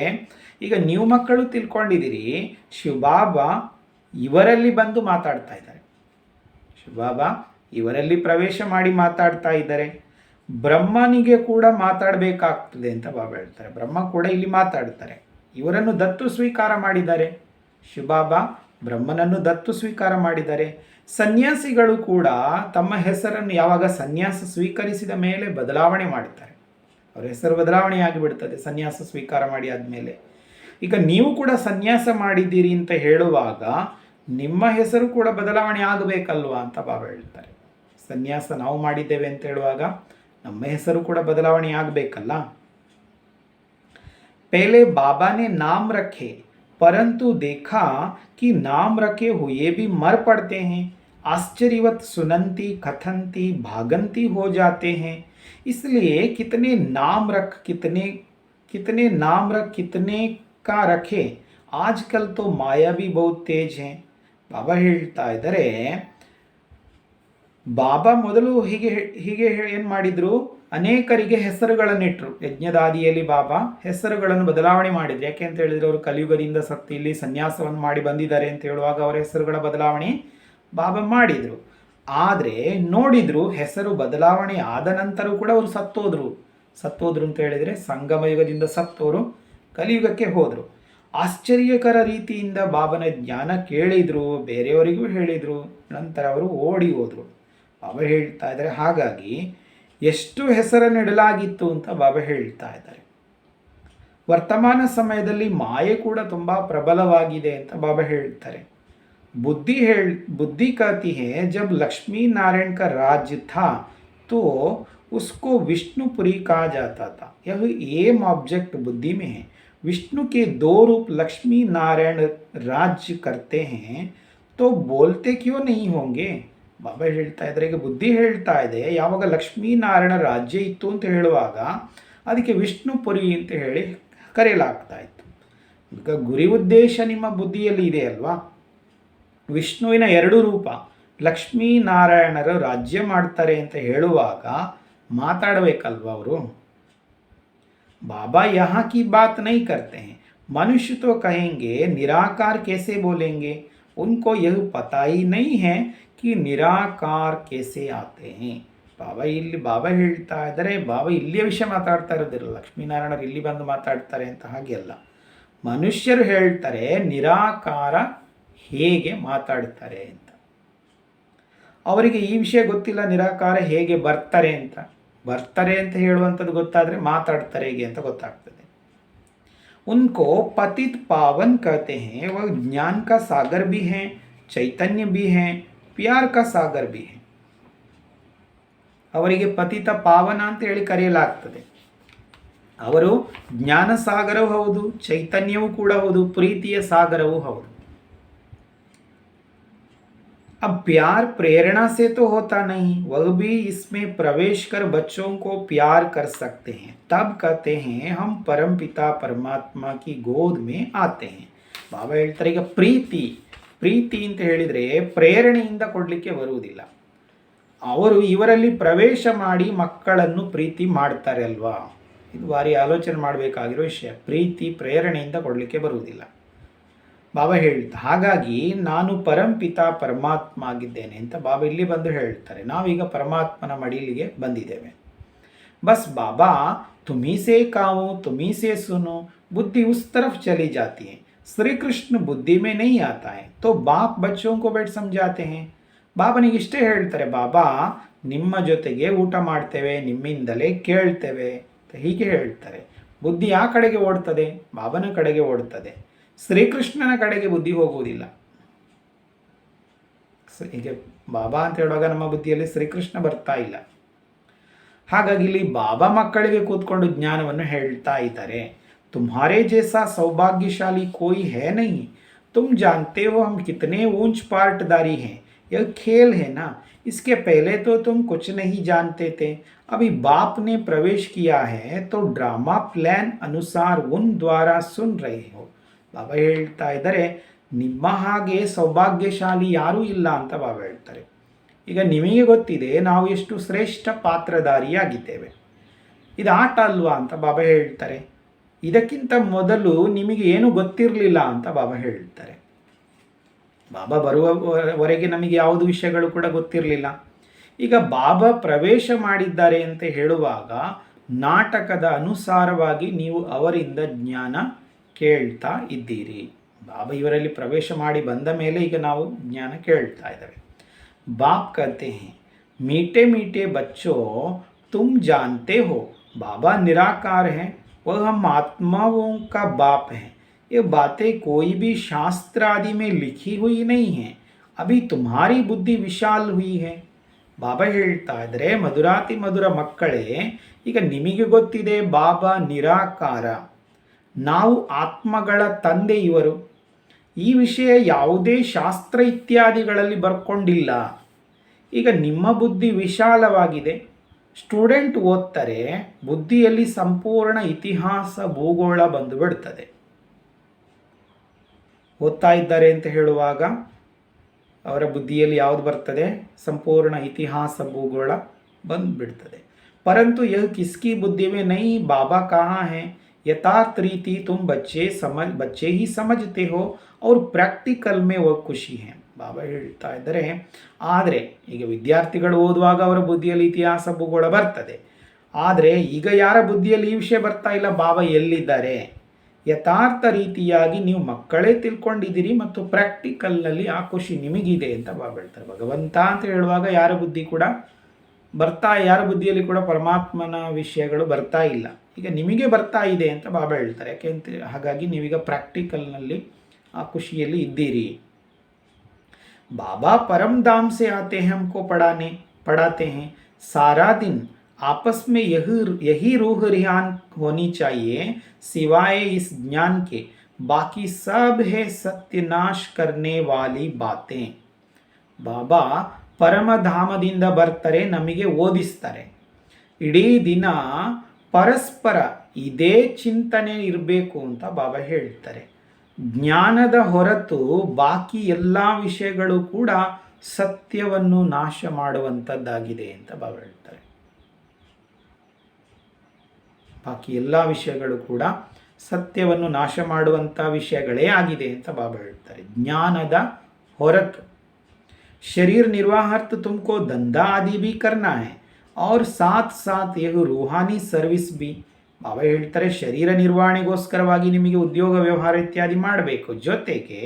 [SPEAKER 1] ಈಗ ನೀವು ಮಕ್ಕಳು ತಿಳ್ಕೊಂಡಿದ್ದೀರಿ ಶಿವಬಾಬಾ ಇವರಲ್ಲಿ ಬಂದು ಮಾತಾಡ್ತಾ ಇದ್ದಾರೆ, ಶಿವಬಾಬಾ ಇವರಲ್ಲಿ ಪ್ರವೇಶ ಮಾಡಿ ಮಾತಾಡ್ತಾ ಇದ್ದಾರೆ. ಬ್ರಹ್ಮನಿಗೆ ಕೂಡ ಮಾತಾಡಬೇಕಾಗ್ತದೆ ಅಂತ ಬಾಬಾ ಹೇಳ್ತಾರೆ. ಬ್ರಹ್ಮ ಕೂಡ ಇಲ್ಲಿ ಮಾತಾಡ್ತಾರೆ. ಇವರನ್ನು ದತ್ತು ಸ್ವೀಕಾರ ಮಾಡಿದ್ದಾರೆ. ಶಿವಬಾಬಾ ಬ್ರಹ್ಮನನ್ನು ದತ್ತು ಸ್ವೀಕಾರ ಮಾಡಿದ್ದಾರೆ. ಸನ್ಯಾಸಿಗಳು ಕೂಡ ತಮ್ಮ ಹೆಸರನ್ನು ಯಾವಾಗ ಸನ್ಯಾಸ ಸ್ವೀಕರಿಸಿದ ಮೇಲೆ ಬದಲಾವಣೆ ಮಾಡ್ತಾರೆ. ಅವರ ಹೆಸರು ಬದಲಾವಣೆ ಆಗಿಬಿಡ್ತದೆ ಸನ್ಯಾಸ ಸ್ವೀಕಾರ ಮಾಡಿ ಆದಮೇಲೆ. ಈಗ ನೀವು ಕೂಡ ಸನ್ಯಾಸ ಮಾಡಿದ್ದೀರಿ ಅಂತ ಹೇಳುವಾಗ ನಿಮ್ಮ ಹೆಸರು ಕೂಡ ಬದಲಾವಣೆ ಆಗಬೇಕಲ್ವಾ ಅಂತ ಬಾಬಾ ಹೇಳ್ತಾರೆ. ಸನ್ಯಾಸ ನಾವು ಮಾಡಿದ್ದೇವೆ ಅಂತ ಹೇಳುವಾಗ ನಮ್ಮ ಹೆಸರು ಕೂಡ ಬದಲಾವಣೆ ಆಗಬೇಕಲ್ಲ. पहले बाबा ने नाम रखे परंतु देखा कि नाम रखे हुए भी मर पड़ते हैं, आश्चर्यवत सुनंती कथंती भागंती हो जाते हैं. इसलिए कितने नाम रख कितने का रखे. आजकल तो माया भी बहुत तेज है. ಬಾಬಾ ಹೇಳ್ತಾ ಇದ್ದಾರೆ, ಬಾಬಾ ಮೊದಲು ಹೀಗೆ ಏನು ಮಾಡಿದ್ರು, ಅನೇಕರಿಗೆ ಹೆಸರುಗಳನ್ನಿಟ್ಟರು. ಯಜ್ಞದಾದಿಯಲ್ಲಿ ಬಾಬಾ ಹೆಸರುಗಳನ್ನು ಬದಲಾವಣೆ ಮಾಡಿದ್ರು. ಯಾಕೆ ಅಂತ ಹೇಳಿದ್ರೆ ಅವರು ಕಲಿಯುಗದಿಂದ ಸತ್ತು ಇಲ್ಲಿ ಸನ್ಯಾಸವನ್ನು ಮಾಡಿ ಬಂದಿದ್ದಾರೆ ಅಂತ ಹೇಳುವಾಗ ಅವರ ಹೆಸರುಗಳ ಬದಲಾವಣೆ ಬಾಬಾ ಮಾಡಿದರು. ಆದರೆ ನೋಡಿದ್ರು ಹೆಸರು ಬದಲಾವಣೆ ಆದ ನಂತರ ಕೂಡ ಅವರು ಸತ್ತೋದ್ರು ಅಂತ ಹೇಳಿದರೆ ಸಂಗಮ ಯುಗದಿಂದ ಸತ್ತೋರು ಕಲಿಯುಗಕ್ಕೆ ಹೋದರು. ಆಶ್ಚರ್ಯಕರ ರೀತಿಯಿಂದ ಬಾಬನ ಜ್ಞಾನ ಕೇಳಿದರು, ಬೇರೆಯವರಿಗೂ ಹೇಳಿದರು, ನಂತರ ಅವರು ಓಡಿ ಹೋದರು. ಬಾಬಾ ಹೇಳ್ತಾ ಇದ್ದಾರೆ, ಹಾಗಾಗಿ ಎಷ್ಟು ಹೆಸರನ್ನು ಇಡಲಾಗಿತ್ತು ಅಂತ ಬಾಬಾ ಹೇಳ್ತಾ ಇದ್ದಾರೆ. ವರ್ತಮಾನ ಸಮಯದಲ್ಲಿ ಮಾಯೆ ಕೂಡ ತುಂಬ ಪ್ರಬಲವಾಗಿದೆ ಅಂತ ಬಾಬಾ ಹೇಳ್ತಾರೆ. बुद्धि कहती है जब लक्ष्मी नारायण का राज्य था तो उसको विष्णुपुरी कहा जाता था. यह एम ऑब्जेक्ट बुद्धि में है. विष्णु के दो रूप लक्ष्मी नारायण राज्य करते हैं तो बोलते क्यों नहीं होंगे. ಬಾಬಾ ಹೇಳ್ತಾ ಇದ್ದಾರೆ, ಈಗ ಬುದ್ಧಿ ಹೇಳ್ತಾ ಇದೆ, ಯಾವಾಗ ಲಕ್ಷ್ಮೀನಾರಾಯಣ ರಾಜ್ಯ ಇತ್ತು ಅಂತ ಹೇಳುವಾಗ ಅದಕ್ಕೆ ವಿಷ್ಣುಪುರಿ ಅಂತ ಹೇಳಿ ಕರೆಯಲಾಗ್ತಾ ಇತ್ತು. ಈಗ ಗುರಿ ಉದ್ದೇಶ ನಿಮ್ಮ ಬುದ್ಧಿಯಲ್ಲಿ ಇದೆ ಅಲ್ವಾ. ವಿಷ್ಣುವಿನ ಎರಡು ರೂಪ ಲಕ್ಷ್ಮೀನಾರಾಯಣರು ರಾಜ್ಯ ಮಾಡ್ತಾರೆ ಅಂತ ಹೇಳುವಾಗ ಮಾತಾಡಬೇಕಲ್ವ ಅವರು. बाबा यहाँ की बात नहीं करते हैं. मनुष्य तो कहेंगे निराकार कैसे बोलेंगे. उनको यह पता ही नहीं है कि निराकार कैसे आते हैं. ಬಾಬಾ ಹೇಳ್ತಾ ಇದ್ದಾರೆ, ಬಾಬಾ ಇಲ್ಲಿಯ ವಿಷಯ ಮಾತಾಡ್ತಾ ಇರೋದಿಲ್ಲ, ಲಕ್ಷ್ಮೀನಾರಾಯಣರು ಇಲ್ಲಿ ಬಂದು ಮಾತಾಡ್ತಾರೆ ಅಂತ ಹಾಗೆ ಅಲ್ಲ. ಮನುಷ್ಯರು ಹೇಳ್ತಾರೆ ನಿರಾಕಾರ ಹೇಗೆ ಮಾತಾಡ್ತಾರೆ ಅಂತ. ಅವರಿಗೆ ಈ ವಿಷಯ ಗೊತ್ತಿಲ್ಲ, ನಿರಾಕಾರ ಹೇಗೆ ಬರ್ತಾರೆ ಅಂತ ಹೇಳುವಂಥದ್ದು ಗೊತ್ತಾದರೆ ಮಾತಾಡ್ತಾರೆ ಹೇಗೆ ಅಂತ ಗೊತ್ತಾಗ್ತದೆ. उनको पतित पावन कहते हैं. वह ज्ञान का सागर भी हैं, चैतन्य भी हैं, प्यार का सागर भी है. ಅವರಿಗೆ ಪತಿತ ಪಾವನ ಅಂತ ಹೇಳಿ ಕರೆಯಲಾಗ್ತದೆ. ಅವರು ಜ್ಞಾನ ಸಾಗರವೂ ಹೌದು, ಚೈತನ್ಯವೂ ಕೂಡ ಹೌದು, ಪ್ರೀತಿಯ ಸಾಗರವೂ ಹೌದು. अब प्यार प्रेरणा से तो होता नहीं, वह भी इसमें प्रवेश कर बच्चों को प्यार कर सकते हैं. तब कहते हैं हम परम पिता परमात्मा की गोद में आते हैं. ಬಾಬಾ ಹೇಳ್ತಾರೆ ಈಗ ಪ್ರೀತಿ ಅಂತ ಹೇಳಿದರೆ ಪ್ರೇರಣೆಯಿಂದ ಕೊಡಲಿಕ್ಕೆ ಬರುವುದಿಲ್ಲ. ಅವರು ಇವರಲ್ಲಿ ಪ್ರವೇಶ ಮಾಡಿ ಮಕ್ಕಳನ್ನು ಪ್ರೀತಿ ಮಾಡ್ತಾರೆ ಅಲ್ವಾ. ಇದು ಭಾರಿ ಆಲೋಚನೆ ಮಾಡಬೇಕಾಗಿರೋ ವಿಷಯ. ಪ್ರೀತಿ ಪ್ರೇರಣೆಯಿಂದ ಕೊಡಲಿಕ್ಕೆ ಬರುವುದಿಲ್ಲ. ಬಾಬಾ ಹೇಳ್ತಾ ಹಾಗಾಗಿ ನಾನು ಪರಂಪಿತ ಪರಮಾತ್ಮ ಆಗಿದ್ದೇನೆ ಅಂತ ಬಾಬಾ ಇಲ್ಲಿ ಬಂದು ಹೇಳ್ತಾರೆ. ನಾವೀಗ ಪರಮಾತ್ಮನ ಮಡಿಲಿಗೆ ಬಂದಿದ್ದೇವೆ. ಬಸ್ ಬಾಬಾ तुम्ही से खाओ तुम्ही से सुनो बुद्धि उस तरफ चली जाती है. श्री कृष्ण बुद्धि में नहीं आता है तो बाप बच्चों को बैठ समझाते हैं. ಬಾಬನಿಗೆ ಇಷ್ಟೇ ಹೇಳ್ತಾರೆ, ಬಾಬಾ ನಿಮ್ಮ ಜೊತೆಗೆ ಊಟ ಮಾಡ್ತೇವೆ, ನಿಮ್ಮಿಂದಲೇ ಕೇಳ್ತೇವೆ ಅಂತ ಹೀಗೆ ಹೇಳ್ತಾರೆ. ಬುದ್ಧಿ ಆ ಕಡೆಗೆ ಓಡ್ತದೆ, ಬಾಬನ ಕಡೆಗೆ ಓಡ್ತದೆ. ಶ್ರೀಕೃಷ್ಣನ ಕಡೆಗೆ ಬುದ್ಧಿ ಹೋಗುವುದಿಲ್ಲ. ಹೀಗೆ ಬಾಬಾ ಅಂತ ಹೇಳುವಾಗ ನಮ್ಮ ಬುದ್ಧಿಯಲ್ಲಿ ಶ್ರೀಕೃಷ್ಣ ಬರ್ತಾ ಇಲ್ಲ. ಹಾಗಾಗಿ ಇಲ್ಲಿ ಬಾಬಾ ಮಕ್ಕಳಿಗೆ ಕೂತ್ಕೊಂಡು ಜ್ಞಾನವನ್ನು ಹೇಳ್ತಾ ಇದ್ದಾರೆ. तुम्हारे जैसा सौभाग्यशाली कोई है नहीं. तुम जानते हो हम कितने ऊंच पार्टदारी हैं. यह खेल है ना. इसके पहले तो तुम कुछ नहीं जानते थे. अभी बाप ने प्रवेश किया है तो ड्रामा प्लान अनुसार उन द्वारा सुन रहे हो. ಬಾಬಾ ಹೇಳ್ತಾ ಇದ್ದಾರೆ, ನಿಮ್ಮ ಹಾಗೆ ಸೌಭಾಗ್ಯಶಾಲಿ ಯಾರೂ ಇಲ್ಲ ಅಂತ ಬಾಬಾ ಹೇಳ್ತಾರೆ. ಈಗ ನಿಮಗೆ ಗೊತ್ತಿದೆ ನಾವು ಎಷ್ಟು ಶ್ರೇಷ್ಠ ಪಾತ್ರಧಾರಿಯಾಗಿದ್ದೇವೆ. ಇದು ಆಟ ಅಲ್ವಾ ಅಂತ ಬಾಬಾ ಹೇಳ್ತಾರೆ. ಇದಕ್ಕಿಂತ ಮೊದಲು ನಿಮಗೆ ಏನು ಗೊತ್ತಿರಲಿಲ್ಲ ಅಂತ ಬಾಬಾ ಹೇಳ್ತಾರೆ. ಬಾಬಾ ಬರುವವರೆಗೆ ನಮಗೆ ಯಾವುದು ವಿಷಯಗಳು ಕೂಡ ಗೊತ್ತಿರಲಿಲ್ಲ. ಈಗ ಬಾಬಾ ಪ್ರವೇಶ ಮಾಡಿದ್ದಾರೆ ಅಂತ ಹೇಳುವಾಗ ನಾಟಕದ ಅನುಸಾರವಾಗಿ ನೀವು ಅವರಿಂದ ಜ್ಞಾನ ಕೇಳ್ತಾ ಇದ್ದೀರಿ. ಬಾಬಾ ಇವರಲ್ಲಿ ಪ್ರವೇಶ ಮಾಡಿ ಬಂದ ಮೇಲೆ ಈಗ ನಾವು ಜ್ಞಾನ ಕೇಳ್ತಾ ಇದ್ದೇವೆ. ಬಾಪ್ कहते हैं मीठे मीठे बच्चों तुम जानते हो बाबा निराकार है वह हम आत्माओं का बाप है. ये बातें कोई भी शास्त्र आदि में लिखी हुई नहीं है. अभी तुम्हारी बुद्धि विशाल हुई है. ಬಾಬಾ ಹೇಳ್ತಾ ಇದ್ರೆ, ಮಧುರಾತಿ ಮಧುರ ಮಕ್ಕಳೇ, ಈಗ ನಿಮಗೆ ಗೊತ್ತಿದೆ ಬಾಬಾ ನಿರಾಕಾರ, ನಾವು ಆತ್ಮಗಳ ತಂದೆ ಇವರು. ಈ ವಿಷಯ ಯಾವುದೇ ಶಾಸ್ತ್ರ ಇತ್ಯಾದಿಗಳಲ್ಲಿ ಬರ್ಕೊಂಡಿಲ್ಲ. ಈಗ ನಿಮ್ಮ ಬುದ್ಧಿ ವಿಶಾಲವಾಗಿದೆ. ಸ್ಟೂಡೆಂಟ್ ಓದ್ತಾರೆ, ಬುದ್ಧಿಯಲ್ಲಿ ಸಂಪೂರ್ಣ ಇತಿಹಾಸ ಭೂಗೋಳ ಬಂದು ಬಿಡ್ತದೆ. ಓದ್ತಾ ಇದ್ದಾರೆ ಅಂತ ಹೇಳುವಾಗ ಅವರ ಬುದ್ಧಿಯಲ್ಲಿ ಯಾವುದು ಬರ್ತದೆ? ಸಂಪೂರ್ಣ ಇತಿಹಾಸ ಭೂಗೋಳ ಬಂದುಬಿಡ್ತದೆ. ಪರಂತು ಯಹ ಕಿಸ್ಕಿ ಬುದ್ಧಿ ಮೇ ನಹೀ ಬಾಬಾ ಕಹಾ ಹೈ. ಯಥಾರ್ಥ ರೀತಿ ತುಮ್ ಬಚ್ಚೆ ಹಿ ಸಮಜ್ತೆ ಹೋ ಅವ್ರ ಪ್ರಾಕ್ಟಿಕಲ್ ಮೇ ವಹ ಖುಷಿ ಹೈ. ಬಾಬಾ ಹೇಳ್ತಾ ಇದ್ದಾರೆ, ಆದರೆ ಈಗ ವಿದ್ಯಾರ್ಥಿಗಳು ಓದುವಾಗ ಅವರ ಬುದ್ಧಿಯಲ್ಲಿ ಇತಿಹಾಸ ಭೂಗೋಳ ಬರ್ತದೆ. ಆದರೆ ಈಗ ಯಾರ ಬುದ್ಧಿಯಲ್ಲಿ ಈ ವಿಷಯ ಬರ್ತಾ ಇಲ್ಲ, ಬಾಬಾ ಎಲ್ಲಿದ್ದಾರೆ. ಯಥಾರ್ಥ ರೀತಿಯಾಗಿ ನೀವು ಮಕ್ಕಳೇ ತಿಳ್ಕೊಂಡಿದ್ದೀರಿ ಮತ್ತು ಪ್ರಾಕ್ಟಿಕಲ್ನಲ್ಲಿ ಆ ಖುಷಿ ನಿಮಗಿದೆ ಅಂತ ಬಾಬಾ ಹೇಳ್ತಾರೆ. ಭಗವಂತ ಅಂತ ಹೇಳುವಾಗ ಯಾರ ಬುದ್ಧಿ ಕೂಡ ಯಾರ ಬುದ್ಧಿಯಲ್ಲಿ ಕೂಡ ಪರಮಾತ್ಮನ ವಿಷಯಗಳು ಬರ್ತಾ ಇಲ್ಲ. ಈಗ ನಿಮಗೆ ಬರ್ತಾ ಇದೆ ಅಂತ ಬಾಬಾ ಹೇಳ್ತಾರೆ. ಯಾಕೆಂತ ಹಾಗಾಗಿ ನೀವೀಗ ಪ್ರಾಕ್ಟಿಕಲ್ನಲ್ಲಿ ಆ ಖುಷಿಯಲ್ಲಿ ಇದ್ದೀರಿ. बाबा परम धाम से आते हैं हमको पढ़ाते हैं. सारा दिन आपस में यही रूह रिहान होनी चाहिए. सिवाय इस ज्ञान के बाकी सब है सत्यानाश करने वाली बातें. ಬಾಬಾ ಪರಮಧಾಮದಿಂದ ಬರ್ತಾರೆ, ನಮಗೆ ಓದಿಸ್ತಾರೆ. ಇಡೀ ದಿನ ಪರಸ್ಪರ ಇದೇ ಚಿಂತನೆ ಇರಬೇಕು ಅಂತ ಬಾಬಾ ಹೇಳ್ತಾರೆ. ಜ್ಞಾನದ ಹೊರತು ಬಾಕಿ ಎಲ್ಲ ವಿಷಯಗಳು ಕೂಡ ಸತ್ಯವನ್ನು ನಾಶ ಮಾಡುವಂಥದ್ದಾಗಿದೆ ಅಂತ ಬಾಬಾ ಹೇಳ್ತಾರೆ. ಬಾಕಿ ಎಲ್ಲ ವಿಷಯಗಳು ಕೂಡ ಸತ್ಯವನ್ನು ನಾಶ ಮಾಡುವಂಥ ವಿಷಯಗಳೇ ಆಗಿದೆ ಅಂತ ಬಾಬಾ ಹೇಳ್ತಾರೆ. ಜ್ಞಾನದ ಹೊರತು शरीर निर्वाहार्थ तुमको धंधा आदि भी करना है और साथ साथ यह रूहानी सर्विस भी. ಬಾಬಾ ಹೇಳ್ತಾರೆ, ಶರೀರ ನಿರ್ವಹಣೆಗೋಸ್ಕರವಾಗಿ ನಿಮಗೆ ಉದ್ಯೋಗ ವ್ಯವಹಾರ ಇತ್ಯಾದಿ ಮಾಡಬೇಕು, ಜೊತೆಗೆ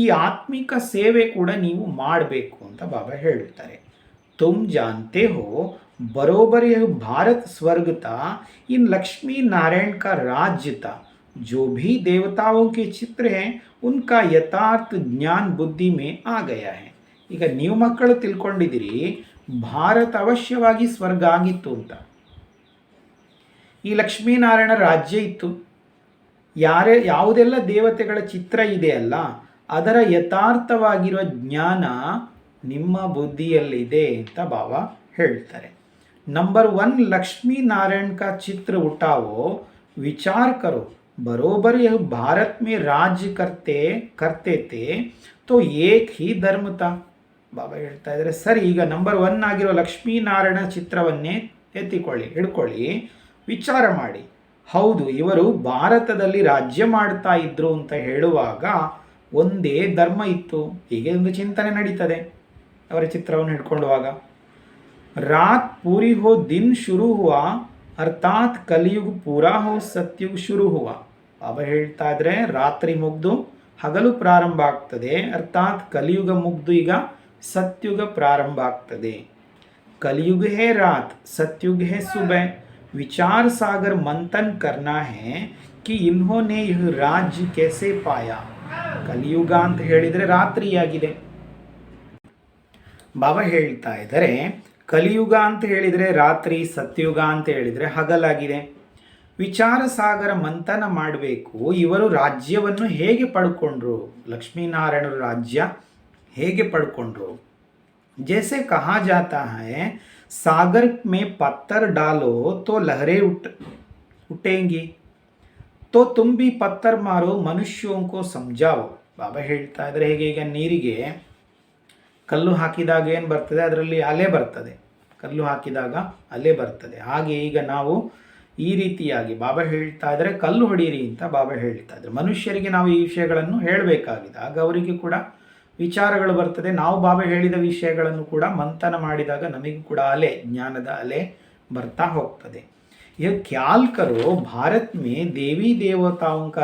[SPEAKER 1] ಈ ಆತ್ಮಿಕ ಸೇವೆ ಕೂಡ ನೀವು ಮಾಡಬೇಕು ಅಂತ ಬಾಬಾ ಹೇಳ್ತಾರೆ. ತುಮ್ ಜಾನ್ತೆ ಹೋ बरोबर यह भारत स्वर्ग था, इन लक्ष्मी नारायण का राज्य था. जो भी देवताओं के चित्र हैं उनका यथार्थ ज्ञान बुद्धि में आ गया है. ಈಗ ನೀವು ಮಕ್ಕಳು ತಿಳ್ಕೊಂಡಿದ್ದೀರಿ ಭಾರತ ಅವಶ್ಯವಾಗಿ ಸ್ವರ್ಗ ಆಗಿತ್ತು ಅಂತ. ಈ ಲಕ್ಷ್ಮೀನಾರಾಯಣ ರಾಜ್ಯ ಇತ್ತು. ಯಾವುದೆಲ್ಲ ದೇವತೆಗಳ ಚಿತ್ರ ಇದೆಯಲ್ಲ ಅದರ ಯಥಾರ್ಥವಾಗಿರುವ ಜ್ಞಾನ ನಿಮ್ಮ ಬುದ್ಧಿಯಲ್ಲಿದೆ ಅಂತ ಬಾಬಾ ಹೇಳ್ತಾರೆ. ನಂಬರ್ 1 लक्ष्मी नारायण का चित्र उठाओ, विचार करो, बरोबर यह भारत में राज्य करते थे तो एक ही ಧರ್ಮ था. ಬಾಬಾ ಹೇಳ್ತಾ ಇದ್ದಾರೆ ಸರಿ, ಈಗ ನಂಬರ್ 1 ಆಗಿರೋ ಲಕ್ಷ್ಮೀನಾರಾಯಣ ಚಿತ್ರವನ್ನೇ ಹಿಡ್ಕೊಳ್ಳಿ, ವಿಚಾರ ಮಾಡಿ. ಹೌದು, ಇವರು ಭಾರತದಲ್ಲಿ ರಾಜ್ಯ ಮಾಡ್ತಾ ಇದ್ರು ಅಂತ ಹೇಳುವಾಗ ಒಂದೇ ಧರ್ಮ ಇತ್ತು, ಹೀಗೆ ಒಂದು ಚಿಂತನೆ ನಡೀತದೆ ಅವರ ಚಿತ್ರವನ್ನು ಹಿಡ್ಕೊಳ್ಳುವಾಗ. ರಾತ್ ಪೂರಿ ಹೋ ದಿನ್ ಶುರು ಹುವಾ ಅರ್ಥಾತ್ ಕಲಿಯುಗ ಪೂರಾ ಹೋ ಸತ್ಯುಗ ಶುರು ಹುವಾ. ಬಾಬಾ ಹೇಳ್ತಾ ಇದ್ರೆ ರಾತ್ರಿ ಮುಗ್ದು ಹಗಲು ಪ್ರಾರಂಭ ಆಗ್ತದೆ, ಅರ್ಥಾತ್ ಕಲಿಯುಗ ಮುಗ್ದು ಈಗ सत्युग प्रारंभ ಆಗ್ತದೆ. कलयुग है रात, सत्युग है सुबह. विचार सागर मंथन करना है कि इन्होंने यह राज्य कैसे पाया. ಕಲಿಯುಗ ಅಂತ ಹೇಳಿದರೆ ರಾತ್ರಿಯಾಗಿದೆ. ಬಾಬಾ ಹೇಳ್ತಾ ಇದ್ದಾರೆ ಕಲಿಯುಗ ಅಂತ ಹೇಳಿದರೆ ರಾತ್ರಿ, ಸತ್ಯುಗ ಅಂತ ಹೇಳಿದರೆ ಹಗಲಾಗಿದೆ. ವಿಚಾರ ಸಾಗರ ಮಂಥನ ಮಾಡಬೇಕು, ಇವರು ರಾಜ್ಯವನ್ನು ಹೇಗೆ ಪಡ್ಕೊಂಡ್ರು, ಲಕ್ಷ್ಮೀನಾರಾಯಣರು ರಾಜ್ಯ ಹೇಗೆ ಪಡ್ಕೊಂಡ್ರು. जैसे कहा जाता है सागर में पत्थर डालो तो लहरें उठेंगी, तो तुम भी पत्थर मारो मनुष्यों को समझाओ. ಬಾಬಾ ಹೇಳ್ತಾ ಇದ್ದಾರೆ ಹೇಗೆ ಈಗ ನೀರಿಗೆ ಕಲ್ಲು ಹಾಕಿದಾಗ ಏನು ಬರ್ತದೆ, ಅದರಲ್ಲಿ ಅಲೆ ಬರ್ತದೆ. ಕಲ್ಲು ಹಾಕಿದಾಗ ಅಲೆ ಬರ್ತದೆ. ಹಾಗೆ ಈಗ ನಾವು ಈ ರೀತಿಯಾಗಿ ಬಾಬಾ ಹೇಳ್ತಾ ಇದ್ದಾರೆ ಕಲ್ಲು ಹೊಡೀರಿ ಅಂತ ಬಾಬಾ ಹೇಳ್ತಾ ಇದ್ದಾರೆ. ಮನುಷ್ಯರಿಗೆ ನಾವು ಈ ವಿಷಯಗಳನ್ನು ಹೇಳಬೇಕಾಗಿದೆ, ಆಗ ಅವರಿಗೆ ಕೂಡ ವಿಚಾರಗಳು ಬರ್ತದೆ. ನಾವು ಬಾಬಾ ಹೇಳಿದ ವಿಷಯಗಳನ್ನು ಕೂಡ ಮಂಥನ ಮಾಡಿದಾಗ ನಮಗೂ ಕೂಡ ಅಲೆ, ಜ್ಞಾನದ ಅಲೆ ಬರ್ತಾ ಹೋಗ್ತದೆ. यह ख्याल करो भारत में देवी देवताओं का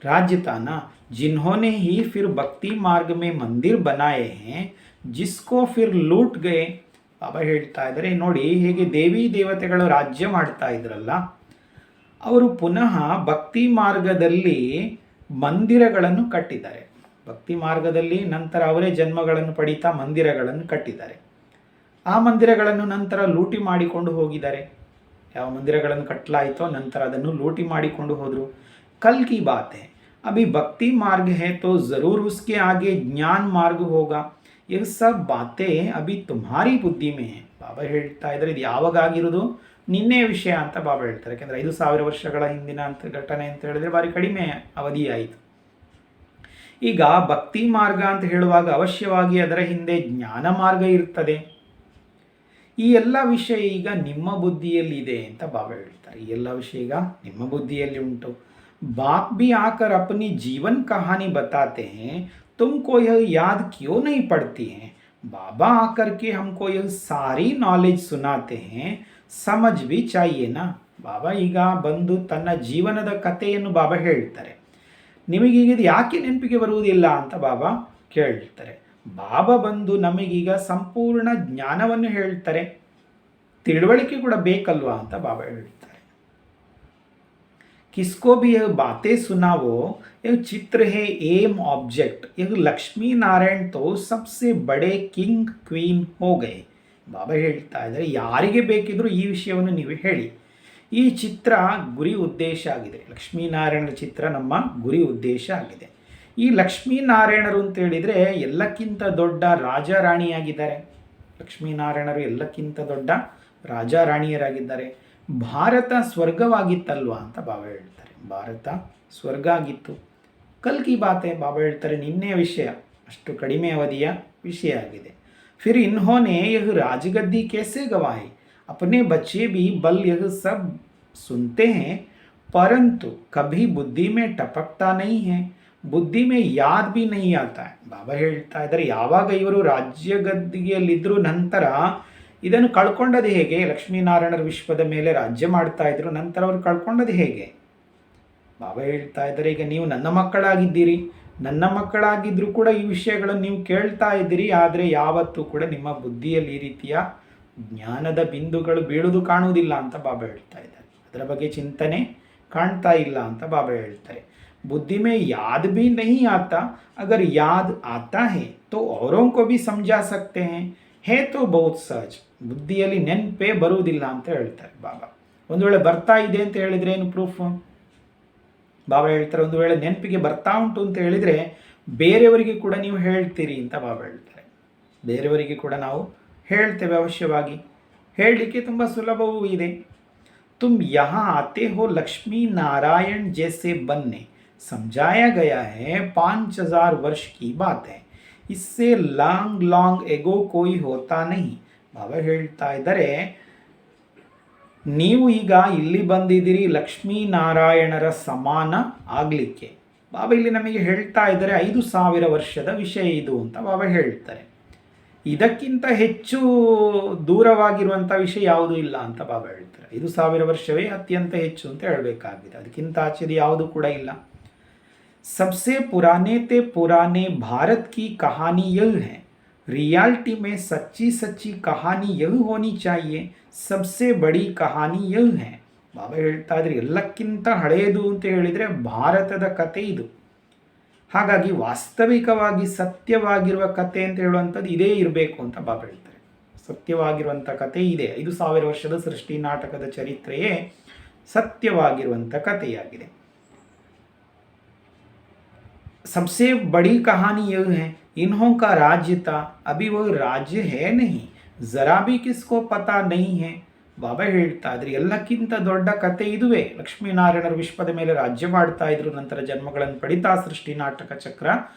[SPEAKER 1] राज्य था ना, जिन्होंने ही फिर भक्ति मार्ग में मंदिर बनाए हैं, जिसको फिर लूट गए. ಬಾಬಾ ಹೇಳ್ತಾ ಇದ್ದಾರೆ ನೋಡಿ, ಹೇಗೆ ದೇವಿ ದೇವತೆಗಳು ರಾಜ್ಯ ಮಾಡ್ತಾ ಇದ್ರಲ್ಲ, ಅವರು ಪುನಃ ಭಕ್ತಿ ಮಾರ್ಗದಲ್ಲಿ ಮಂದಿರಗಳನ್ನು ಕಟ್ಟಿದ್ದಾರೆ. ಭಕ್ತಿ ಮಾರ್ಗದಲ್ಲಿ ನಂತರ ಅವರೇ ಜನ್ಮಗಳನ್ನು ಪಡೀತಾ ಮಂದಿರಗಳನ್ನು ಕಟ್ಟಿದ್ದಾರೆ. ಆ ಮಂದಿರಗಳನ್ನು ನಂತರ ಲೂಟಿ ಮಾಡಿಕೊಂಡು ಹೋಗಿದ್ದಾರೆ. ಯಾವ ಮಂದಿರಗಳನ್ನು ಕಟ್ಟಲಾಯಿತೋ ನಂತರ ಅದನ್ನು ಲೂಟಿ ಮಾಡಿಕೊಂಡು ಹೋದರು. ಕಲ್ ಕಿ ಬಾತ್ ಹೈ, ಅಭಿ ಭಕ್ತಿ ಮಾರ್ಗ ಹೈ ತೋ ಜರೂರ್ ಉಸ್ಕೆ ಆಗೆ ಜ್ಞಾನ ಮಾರ್ಗ ಹೋಗಾ. ये सब बातें अभी तुम्हारी बुद्धि में है. ಬಾಬಾ ಹೇಳ್ತಾ ಇದ್ದಾರೆ ಇದು ಯಾವಾಗ ಆಗಿರೋದು, ನಿನ್ನೆ ವಿಷಯ ಅಂತ ಬಾಬಾ ಹೇಳ್ತಾರೆ. ಯಾಕೆಂದರೆ 5000 ವರ್ಷಗಳ ಹಿಂದಿನ ಘಟನೆ ಅಂತ ಹೇಳಿದ್ರೆ ಭಾರಿ ಕಡಿಮೆ ಅವಧಿ ಆಯಿತು. ಈಗ ಭಕ್ತಿ ಮಾರ್ಗ ಅಂತ ಹೇಳುವಾಗ ಅವಶ್ಯವಾಗಿ ಅದರ ಹಿಂದೆ ಜ್ಞಾನ ಮಾರ್ಗ ಇರ್ತದೆ. ಈ ಎಲ್ಲ ವಿಷಯ ಈಗ ನಿಮ್ಮ ಬುದ್ಧಿಯಲ್ಲಿ ಇದೆ ಅಂತ ಬಾಬಾ ಹೇಳ್ತಾರೆ. ಈ ಎಲ್ಲ ವಿಷಯ ಈಗ ನಿಮ್ಮ ಬುದ್ಧಿಯಲ್ಲಿ ಉಂಟು. ಬಾಪ್ भी आकर अपनी जीवन कहानी बताते हैं, तुमको यह याद क्यों नहीं पड़ती है. बाबा आकर के हमको यह सारी नॉलेज सुनाते हैं, समझ भी चाहिए ना. ಬಾಬಾ ಈಗ ಬಂದು ತನ್ನ ಜೀವನದ ಕಥೆಯನ್ನು ಬಾಬಾ ಹೇಳ್ತಾರೆ. ನಿಮಗೀಗ ಇದು ಯಾಕೆ ನೆನಪಿಗೆ ಬರುವುದಿಲ್ಲ ಅಂತ ಬಾಬಾ ಕೇಳ್ತಾರೆ. ಬಾಬಾ ಬಂದು ನಮಗೀಗ ಸಂಪೂರ್ಣ ಜ್ಞಾನವನ್ನು ಹೇಳ್ತಾರೆ, ತಿಳುವಳಿಕೆ ಕೂಡ ಬೇಕಲ್ವಾ ಅಂತ ಬಾಬಾ ಹೇಳ್ತಾರೆ. किसको भी यह बातें सुनाओ, यह चित्र है एम ऑब्जेक्ट. यह लक्ष्मी नारायण तो सबसे बड़े किंग क्वीन हो गए. ಬಾಬಾ ಹೇಳ್ತಾ ಇದ್ದಾರೆ ಯಾರಿಗೆ ಬೇಕಿದ್ರೂ ಈ ವಿಷಯವನ್ನು ನೀವು ಹೇಳಿ. ಈ ಚಿತ್ರ ಗುರಿ ಉದ್ದೇಶ ಆಗಿದೆ. ಲಕ್ಷ್ಮೀನಾರಾಯಣರ ಚಿತ್ರ ನಮ್ಮ ಗುರಿ ಉದ್ದೇಶ ಆಗಿದೆ. ಈ ಲಕ್ಷ್ಮೀನಾರಾಯಣರು ಅಂತ ಹೇಳಿದರೆ ಎಲ್ಲಕ್ಕಿಂತ ದೊಡ್ಡ ರಾಜ ರಾಣಿಯಾಗಿದ್ದಾರೆ. ಲಕ್ಷ್ಮೀನಾರಾಯಣರು ಎಲ್ಲಕ್ಕಿಂತ ದೊಡ್ಡ ರಾಜ ರಾಣಿಯರಾಗಿದ್ದಾರೆ. ಭಾರತ ಸ್ವರ್ಗವಾಗಿತ್ತಲ್ವಾ ಅಂತ ಬಾಬಾ ಹೇಳ್ತಾರೆ. ಭಾರತ ಸ್ವರ್ಗ ಆಗಿತ್ತು. ಕಲ್ ಕಿ ಬಾತೆ ಬಾಬಾ ಹೇಳ್ತಾರೆ ನಿನ್ನೆಯ ವಿಷಯ, ಅಷ್ಟು ಕಡಿಮೆ ಅವಧಿಯ ವಿಷಯ ಆಗಿದೆ. ಫಿರ್ ಇನ್ಹೋನೆ ಯಹ ರಾಜಗದ್ದಿ कैसे गवाए, अपने बच्चे भी बल यह सब सुनते हैं, परंतु कभी बुद्धि में टपकता नहीं है, ಬುದ್ಧಿ ಮೇ ಯಾದ್ ಬಿ ನಹೀ ಆತಾ ಹೈ. ಬಾಬಾ ಹೇಳ್ತಾ ಇದ್ದಾರೆ ಯಾವಾಗ ಇವರು ರಾಜ್ಯ ಗದ್ದಿಗೆಯಲ್ಲಿದ್ದರೂ ನಂತರ ಇದನ್ನು ಕಳ್ಕೊಂಡದ್ದು ಹೇಗೆ. ಲಕ್ಷ್ಮೀನಾರಾಯಣರ ವಿಶ್ವದ ಮೇಲೆ ರಾಜ್ಯ ಮಾಡ್ತಾ ಇದ್ರು, ನಂತರ ಅವರು ಕಳ್ಕೊಂಡದ್ದು ಹೇಗೆ. ಬಾಬಾ ಹೇಳ್ತಾ ಇದ್ದಾರೆ ಈಗ ನೀವು ನನ್ನ ಮಕ್ಕಳಾಗಿದ್ದೀರಿ, ನನ್ನ ಮಕ್ಕಳಾಗಿದ್ದರೂ ಕೂಡ ಈ ವಿಷಯಗಳನ್ನು ನೀವು ಕೇಳ್ತಾ ಇದ್ದೀರಿ, ಆದರೆ ಯಾವತ್ತೂ ಕೂಡ ನಿಮ್ಮ ಬುದ್ಧಿಯಲ್ಲಿ ಈ ರೀತಿಯ ಜ್ಞಾನದ ಬಿಂದುಗಳು ಬೀಳುವುದು ಕಾಣುವುದಿಲ್ಲ ಅಂತ ಬಾಬಾ ಹೇಳ್ತಾ ಇದ್ದಾರೆ. ಅದರ ಬಗ್ಗೆ ಚಿಂತನೆ ಕಾಣ್ತಾ ಇಲ್ಲ ಅಂತ ಬಾಬಾ ಹೇಳ್ತಾರೆ. बुद्धि में याद भी नहीं आता, अगर याद आता है तो औरों को भी समझा सकते हैं, है तो बहुत सहज. ಬುದ್ಧಿಯಲ್ಲಿ ನೆನಪೇ ಬರುವುದಿಲ್ಲ ಅಂತ ಹೇಳ್ತಾರೆ ಬಾಬಾ. ಒಂದು ವೇಳೆ ಬರ್ತಾ ಇದೆ ಅಂತ ಹೇಳಿದರೆ ಏನು ಪ್ರೂಫ್. ಬಾಬಾ ಹೇಳ್ತಾರೆ ಒಂದು ವೇಳೆ ನೆನಪಿಗೆ ಬರ್ತಾ ಉಂಟು ಅಂತ ಹೇಳಿದರೆ ಬೇರೆಯವರಿಗೆ ಕೂಡ ನೀವು ಹೇಳ್ತೀರಿ ಅಂತ ಬಾಬಾ ಹೇಳ್ತಾರೆ. ಬೇರೆಯವರಿಗೆ ಕೂಡ ನಾವು ಹೇಳ್ತೇವೆ, ಅವಶ್ಯವಾಗಿ ಹೇಳಲಿಕ್ಕೆ ತುಂಬ ಸುಲಭವೂ ಇದೆ. तुम यहाँ आते हो लक्ष्मी नारायण जैसे बनने। समझाया गया है 5000 वर्ष की बात है, इससे ಲಾಂಗ್ ಲಾಂಗ್ ಎಗೋ कोई होता नहीं। ಬಾಬಾ ಹೇಳ್ತಾ ಇದ್ದಾರೆ, ನೀವು ಈಗ ಇಲ್ಲಿ ಬಂದಿದ್ದೀರಿ ಲಕ್ಷ್ಮೀನಾರಾಯಣರ ಸಮಾನ ಆಗಲಿಕ್ಕೆ. ಬಾಬಾ ಇಲ್ಲಿ ನಮಗೆ ಹೇಳ್ತಾ ಇದ್ದಾರೆ 5000 ವರ್ಷದ ವಿಷಯ ಇದು ಅಂತ ಬಾಬಾ ಹೇಳ್ತಾರೆ. ಇದಕ್ಕಿಂತ ಹೆಚ್ಚು ದೂರವಾಗಿರುವಂಥ ವಿಷಯ ಯಾವುದೂ ಇಲ್ಲ ಅಂತ ಬಾಬಾ ಹೇಳ್ತಾರೆ. 5000 ವರ್ಷವೇ ಅತ್ಯಂತ ಹೆಚ್ಚು ಅಂತ ಹೇಳಬೇಕಾಗಿದೆ, ಅದಕ್ಕಿಂತ ಆಚೆದು ಯಾವುದು ಕೂಡ ಇಲ್ಲ. सबसे पुराने ते पुराने भारत की कहानी यह है। रियलिटी में सच्ची सच्ची कहानी यह होनी चाहिए। सबसे बड़ी कहानी यह है। ಬಾಬಾ ಹೇಳ್ತಾ ಇದ್ರೆ ಎಲ್ಲಕ್ಕಿಂತ ಹಳೆಯದು ಅಂತ ಹೇಳಿದರೆ ಭಾರತದ ಕತೆ ಇದು. ಹಾಗಾಗಿ ವಾಸ್ತವಿಕವಾಗಿ ಸತ್ಯವಾಗಿರುವ ಕತೆ ಅಂತ ಹೇಳುವಂಥದ್ದು ಇದೇ ಇರಬೇಕು ಅಂತ ಬಾಬಾ ಹೇಳ್ತಾರೆ. ಸತ್ಯವಾಗಿರುವಂಥ ಕತೆ ಇದೆ. 5000 ವರ್ಷದ ಸೃಷ್ಟಿ ನಾಟಕದ ಚರಿತ್ರೆಯೇ ಸತ್ಯವಾಗಿರುವಂಥ ಕಥೆಯಾಗಿದೆ. सबसे बड़ी कहानी यह है, इन्हों का राज्य था, अभी वह राज्य है नहीं, जरा भी किसको पता नहीं है. ಬಾಬಾ ಹೇಳ್ತಾ ಇದ್ರಿ ಎಲ್ಲಕ್ಕಿಂತ ದೊಡ್ಡ ಕತೆ ಇದುವೇ. ಲಕ್ಷ್ಮೀನಾರಾಯಣರು ವಿಶ್ವದ ಮೇಲೆ ರಾಜ್ಯ ಮಾಡ್ತಾ ಇದ್ರು, ನಂತರ ಜನ್ಮಗಳನ್ನು ಪಡಿತಾ ಸೃಷ್ಟಿ ನಾಟಕ ಚಕ್ರ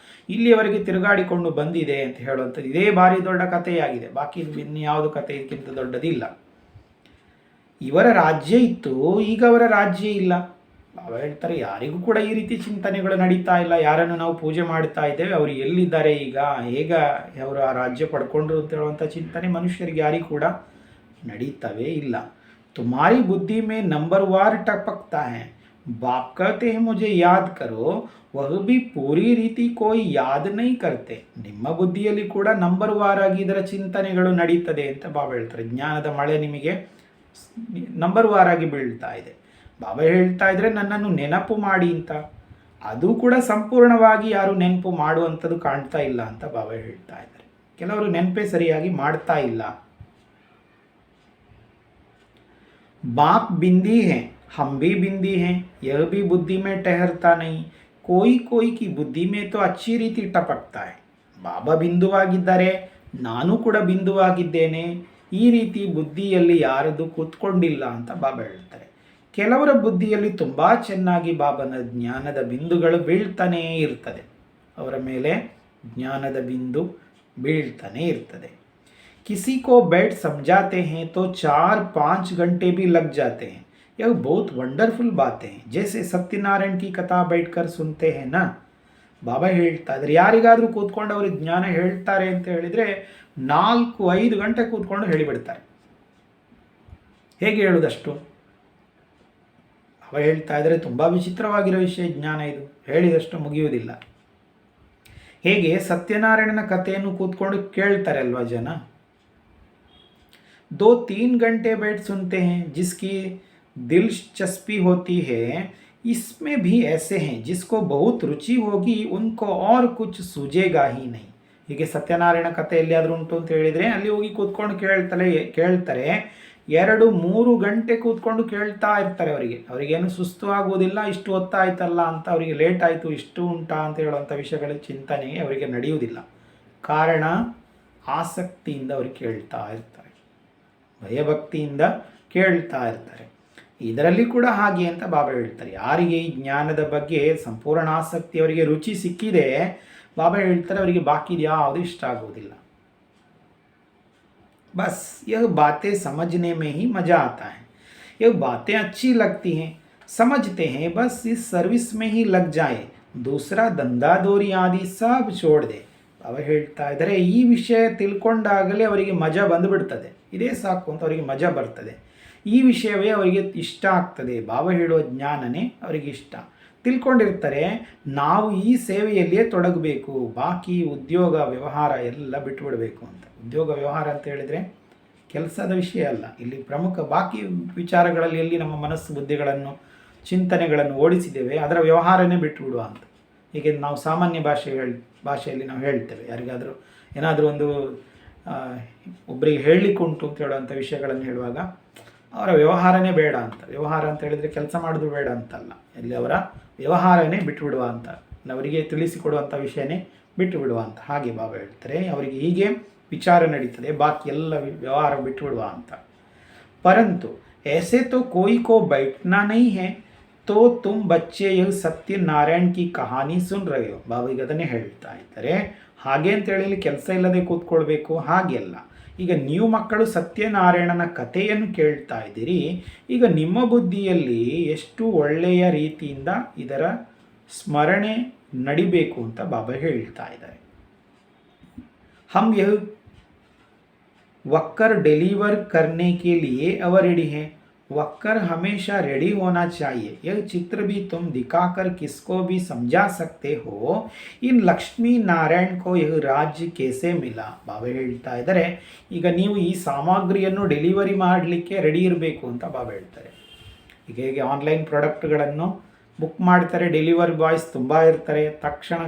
[SPEAKER 1] ಇಲ್ಲಿಯವರೆಗೆ ತಿರುಗಾಡಿಕೊಂಡು ಬಂದಿದೆ ಅಂತ ಹೇಳುವಂಥದ್ದು ಇದೇ ಭಾರಿ ದೊಡ್ಡ ಕಥೆಯಾಗಿದೆ. ಬಾಕಿ ಇನ್ಯಾವುದು ಕತೆ ಇದಕ್ಕಿಂತ ದೊಡ್ಡದಿಲ್ಲ. ಇವರ ರಾಜ್ಯ ಇತ್ತು, ಈಗ ಅವರ ರಾಜ್ಯ ಇಲ್ಲ. ಬಾಬಾ ಹೇಳ್ತಾರೆ ಯಾರಿಗೂ ಕೂಡ ಈ ರೀತಿ ಚಿಂತನೆಗಳು ನಡೀತಾ ಇಲ್ಲ. ಯಾರನ್ನು ನಾವು ಪೂಜೆ ಮಾಡ್ತಾ ಇದ್ದೇವೆ, ಅವರು ಎಲ್ಲಿದ್ದಾರೆ ಈಗ, ಹೇಗ ಅವರು ಆ ರಾಜ್ಯ ಪಡ್ಕೊಂಡ್ರು ಅಂತ ಹೇಳುವಂಥ ಚಿಂತನೆ ಮನುಷ್ಯರಿಗೆ ಯಾರಿಗೂ ಕೂಡ ನಡೀತವೇ ಇಲ್ಲ. ತುಮಾರಿ ಬುದ್ಧಿ May number war ಟಪಕ್ತಾ high, Baap ಕಹತೆ high ಮುझे ಯಾದ್ ಕರೋ, ವಹ ಭಿ ಪೂರಿ ರೀತಿ ಕೋಯಿ ಯಾದ್ ನೈ ಕರ್ತೆ. ನಿಮ್ಮ ಬುದ್ಧಿಯಲ್ಲಿ ಕೂಡ ನಂಬರ್ ವಾರ್ ಆಗಿ ಇದರ ಚಿಂತನೆಗಳು ನಡೀತದೆ ಅಂತ ಬಾಬಾ ಹೇಳ್ತಾರೆ. ಜ್ಞಾನದ ಮಳೆ ನಿಮಗೆ ನಂಬರ್ ವಾರ್ ಆಗಿ ಬೀಳ್ತಾ ಇದೆ. ಬಾಬಾ ಹೇಳ್ತಾ ಇದ್ರೆ ನನ್ನನ್ನು ನೆನಪು ಮಾಡಿ ಅಂತ, ಅದು ಕೂಡ ಸಂಪೂರ್ಣವಾಗಿ ಯಾರು ನೆನಪು ಮಾಡುವಂಥದ್ದು ಕಾಣ್ತಾ ಇಲ್ಲ ಅಂತ ಬಾಬಾ ಹೇಳ್ತಾ ಇದ್ದಾರೆ. ಕೆಲವರು ನೆನಪೇ ಸರಿಯಾಗಿ ಮಾಡ್ತಾ ಇಲ್ಲ. बाप बिंदी है, हम भी बिंदी हैं, यह भी बुद्धि में ठहरता नहीं, कोई कोई की बुद्धि में तो अच्छी ರೀತಿ ಟಪಕ್ತಾ है. ಬಾಬಾ ಬಿಂದುವಾಗಿದ್ದಾರೆ, ನಾನು ಕೂಡ ಬಿಂದುವಾಗಿದ್ದೇನೆ, ಈ ರೀತಿ ಬುದ್ಧಿಯಲ್ಲಿ ಯಾರದು ಕೂತ್ಕೊಂಡಿಲ್ಲ ಅಂತ ಬಾಬಾ ಹೇಳ್ತಾರೆ. ಕೆಲವರ ಬುದ್ಧಿಯಲ್ಲಿ ತುಂಬ ಚೆನ್ನಾಗಿ ಬಾಬನ ಜ್ಞಾನದ ಬಿಂದುಗಳು ಬೀಳ್ತಾನೇ ಇರ್ತದೆ. ಅವರ ಮೇಲೆ ಜ್ಞಾನದ ಬಿಂದು ಬೀಳ್ತಾನೆ ಇರ್ತದೆ. किसी को बैठ समझाते हैं तो 4-5 घंटे भी लग जाते हैं. यह बहुत वंडरफुल बातें हैं, जैसे सत्यनारायण की कथा बैठकर सुनते हैं ना. ಬಾಬಾ ಹೇಳ್ತಾ ಇದ್ದಾರೆ ಯಾರಿಗಾದರೂ ಕೂತ್ಕೊಂಡು ಅವರು ಜ್ಞಾನ ಹೇಳ್ತಾರೆ ಅಂತ ಹೇಳಿದರೆ 4-5 ಗಂಟೆ ಕೂತ್ಕೊಂಡು ಹೇಳಿಬಿಡ್ತಾರೆ. ಹೇಗೆ ಹೇಳುವುದಷ್ಟು? ಬಾಬಾ ಹೇಳ್ತಾ ಇದ್ದಾರೆ ತುಂಬ ವಿಚಿತ್ರವಾಗಿರೋ ವಿಷಯ ಜ್ಞಾನ ಇದು, ಹೇಳಿದಷ್ಟು ಮುಗಿಯುವುದಿಲ್ಲ. ಹೇಗೆ ಸತ್ಯನಾರಾಯಣನ ಕಥೆಯನ್ನು ಕೂತ್ಕೊಂಡು ಕೇಳ್ತಾರೆ ಅಲ್ವಾ ಜನ, 2-3 घंटे बैठ सुनते हैं. जिसकी दिलचस्पी होती है, इसमें भी ऐसे हैं जिसको बहुत रुचि होगी, उनको और कुछ सूझेगा ही नहीं. ಹೀಗೆ ಸತ್ಯನಾರಾಯಣ ಕಥೆ ಎಲ್ಲಿಯಾದರೂ ಉಂಟು ಅಂತ ಹೇಳಿದರೆ ಅಲ್ಲಿ ಹೋಗಿ ಕೂತ್ಕೊಂಡು ಕೇಳ್ತಾರೆ 2-3 ಗಂಟೆ ಕೂತ್ಕೊಂಡು ಕೇಳ್ತಾ ಇರ್ತಾರೆ. ಅವರಿಗೇನು ಸುಸ್ತು ಆಗುವುದಿಲ್ಲ. ಇಷ್ಟು ಹೊತ್ತಾಯ್ತಲ್ಲ ಅಂತ ಅವರಿಗೆ ಲೇಟ್ ಆಯಿತು, ಇಷ್ಟು ಉಂಟಾ ಅಂತ ಹೇಳುವಂಥ ವಿಷಯಗಳ ಚಿಂತನೆ ಅವರಿಗೆ ನಡೆಯುವುದಿಲ್ಲ. ಕಾರಣ ಆಸಕ್ತಿಯಿಂದ ಅವರು ಕೇಳ್ತಾ ಇರ್ತಾರೆ, ಭಯಭಕ್ತಿಯಿಂದ ಕೇಳ್ತಾ ಇರ್ತಾರೆ. ಇದರಲ್ಲಿ ಕೂಡ ಹಾಗೆ ಅಂತ ಬಾಬಾ ಹೇಳ್ತಾರೆ. ಯಾರಿಗೆ ಈ ಜ್ಞಾನದ ಬಗ್ಗೆ ಸಂಪೂರ್ಣ ಆಸಕ್ತಿ, ಅವರಿಗೆ ರುಚಿ ಸಿಕ್ಕಿದೆ, ಬಾಬಾ ಹೇಳ್ತಾರೆ ಅವರಿಗೆ ಬಾಕಿದು ಯಾವುದು ಇಷ್ಟ ಆಗುವುದಿಲ್ಲ. बस यह बातें समझने में ही मज़ा आता है. यह बातें अच्छी लगती हैं, समझते हैं, बस इस सर्विस में ही लग जाए, दूसरा धंधा दोरी आदि सब छोड़ दे. ಬಾಬಾ ಹೇಳ್ತಾ ಇದ್ದಾರೆ ಈ ವಿಷಯ ತಿಳ್ಕೊಂಡಾಗಲೇ ಅವರಿಗೆ ಮಜಾ ಬಂದುಬಿಡ್ತದೆ. ಇದೇ ಸಾಕು ಅಂತ ಅವರಿಗೆ ಮಜಾ ಬರ್ತದೆ. ಈ ವಿಷಯವೇ ಅವರಿಗೆ ಇಷ್ಟ ಆಗ್ತದೆ. ಬಾಬಾ ಹೇಳುವ ಜ್ಞಾನನೇ ಅವರಿಗೆ ಇಷ್ಟ. ತಿಳ್ಕೊಂಡಿರ್ತಾರೆ ನಾವು ಈ ಸೇವೆಯಲ್ಲಿಯೇ ತೊಡಗಬೇಕು, ಬಾಕಿ ಉದ್ಯೋಗ ವ್ಯವಹಾರ ಎಲ್ಲ ಬಿಟ್ಟುಬಿಡಬೇಕು ಅಂತ. ಉದ್ಯೋಗ ವ್ಯವಹಾರ ಅಂತ ಹೇಳಿದರೆ ಕೆಲಸದ ವಿಷಯ ಅಲ್ಲ. ಇಲ್ಲಿ ಪ್ರಮುಖ ಬಾಕಿ ವಿಚಾರಗಳಲ್ಲಿ ಎಲ್ಲಿ ನಮ್ಮ ಮನಸ್ಸು ಬುದ್ಧಿಗಳನ್ನು ಚಿಂತನೆಗಳನ್ನು ಓಡಿಸಿದ್ದೇವೆ ಅದರ ವ್ಯವಹಾರನೇ ಬಿಟ್ಟುಬಿಡುವ ಅಂತ. ಹೀಗೆ ನಾವು ಸಾಮಾನ್ಯ ಭಾಷೆಯಲ್ಲಿ ನಾವು ಹೇಳ್ತೇವೆ. ಯಾರಿಗಾದರೂ ಏನಾದರೂ ಒಂದು ಒಬ್ಬರಿಗೆ ಹೇಳಲಿಕ್ಕುಂಟು ಅಂತ ಹೇಳುವಂಥ ವಿಷಯಗಳನ್ನು ಹೇಳುವಾಗ ಅವರ ವ್ಯವಹಾರನೇ ಬೇಡ ಅಂತ. ವ್ಯವಹಾರ ಅಂತ ಹೇಳಿದರೆ ಕೆಲಸ ಮಾಡೋದು ಬೇಡ ಅಂತಲ್ಲ, ಇಲ್ಲಿ ಅವರ ವ್ಯವಹಾರನೇ ಬಿಟ್ಟುಬಿಡುವ ಅಂತ, ಅವರಿಗೆ ತಿಳಿಸಿಕೊಡುವಂಥ ವಿಷಯನೇ ಬಿಟ್ಟುಬಿಡುವ ಅಂತ. ಹಾಗೆ ಬಾಬಾ ಹೇಳ್ತಾರೆ ಅವರಿಗೆ ಹೀಗೆ ವಿಚಾರ ನಡೀತದೆ, ಬಾಕಿ ಎಲ್ಲ ವ್ಯವಹಾರ ಬಿಟ್ಟುಬಿಡುವ ಅಂತ. ಪರಂತು ऐसे तो कोई को बैठना नहीं है तो तुम बच्चे यह ಸತ್ಯನಾರಾಯಣ್ ಕಿ ಕಹಾನಿ ಸುನ್ ರಹೆ ಹೋ. ಬಾಬಾ ಈಗ ಅದನ್ನೇ ಹೇಳ್ತಾ ಇದ್ದಾರೆ. ಹಾಗೆ ಅಂತೇಳಿ ಇಲ್ಲಿ ಕೆಲಸ ಇಲ್ಲದೆ ಕೂತ್ಕೊಳ್ಬೇಕು ಹಾಗೆಲ್ಲ. ಈಗ ನೀವು ಮಕ್ಕಳು ಸತ್ಯನಾರಾಯಣನ ಕಥೆಯನ್ನು ಕೇಳ್ತಾ ಇದ್ದೀರಿ. ಈಗ ನಿಮ್ಮ ಬುದ್ಧಿಯಲ್ಲಿ ಎಷ್ಟು ಒಳ್ಳೆಯ ರೀತಿಯಿಂದ ಇದರ ಸ್ಮರಣೆ ನಡಿಬೇಕು ಅಂತ ಬಾಬಾ ಹೇಳ್ತಾ ಇದ್ದಾರೆ. हम यह वक्कर डिलीवर करने के लिए अब रेडी है. वक्कर हमेशा रेडी होना चाहिए. यह चित्र भी तुम दिखाकर किसको भी समझा सकते हो. इन लक्ष्मी नारायण को यह राज्य कैसे मिला. ಬಾಬಾ ಹೇಳ್ತಾ ಇದ್ದಾರೆ ಈಗ ನೀವು ಈ ಸಾಮಗ್ರಿಯನ್ನು ಡೆಲಿವರಿ ಮಾಡಲಿಕ್ಕೆ ರೆಡಿ ಇರಬೇಕು ಅಂತ ಬಾಬಾ ಹೇಳ್ತಾರೆ. ಈಗ ಹೇಗೆ ಆನ್ಲೈನ್ ಪ್ರಾಡಕ್ಟ್ಗಳನ್ನು ಬುಕ್ ಮಾಡ್ತಾರೆ, ಡೆಲಿವರಿ ಬಾಯ್ಸ್ ತುಂಬ ಇರ್ತಾರೆ, ತಕ್ಷಣ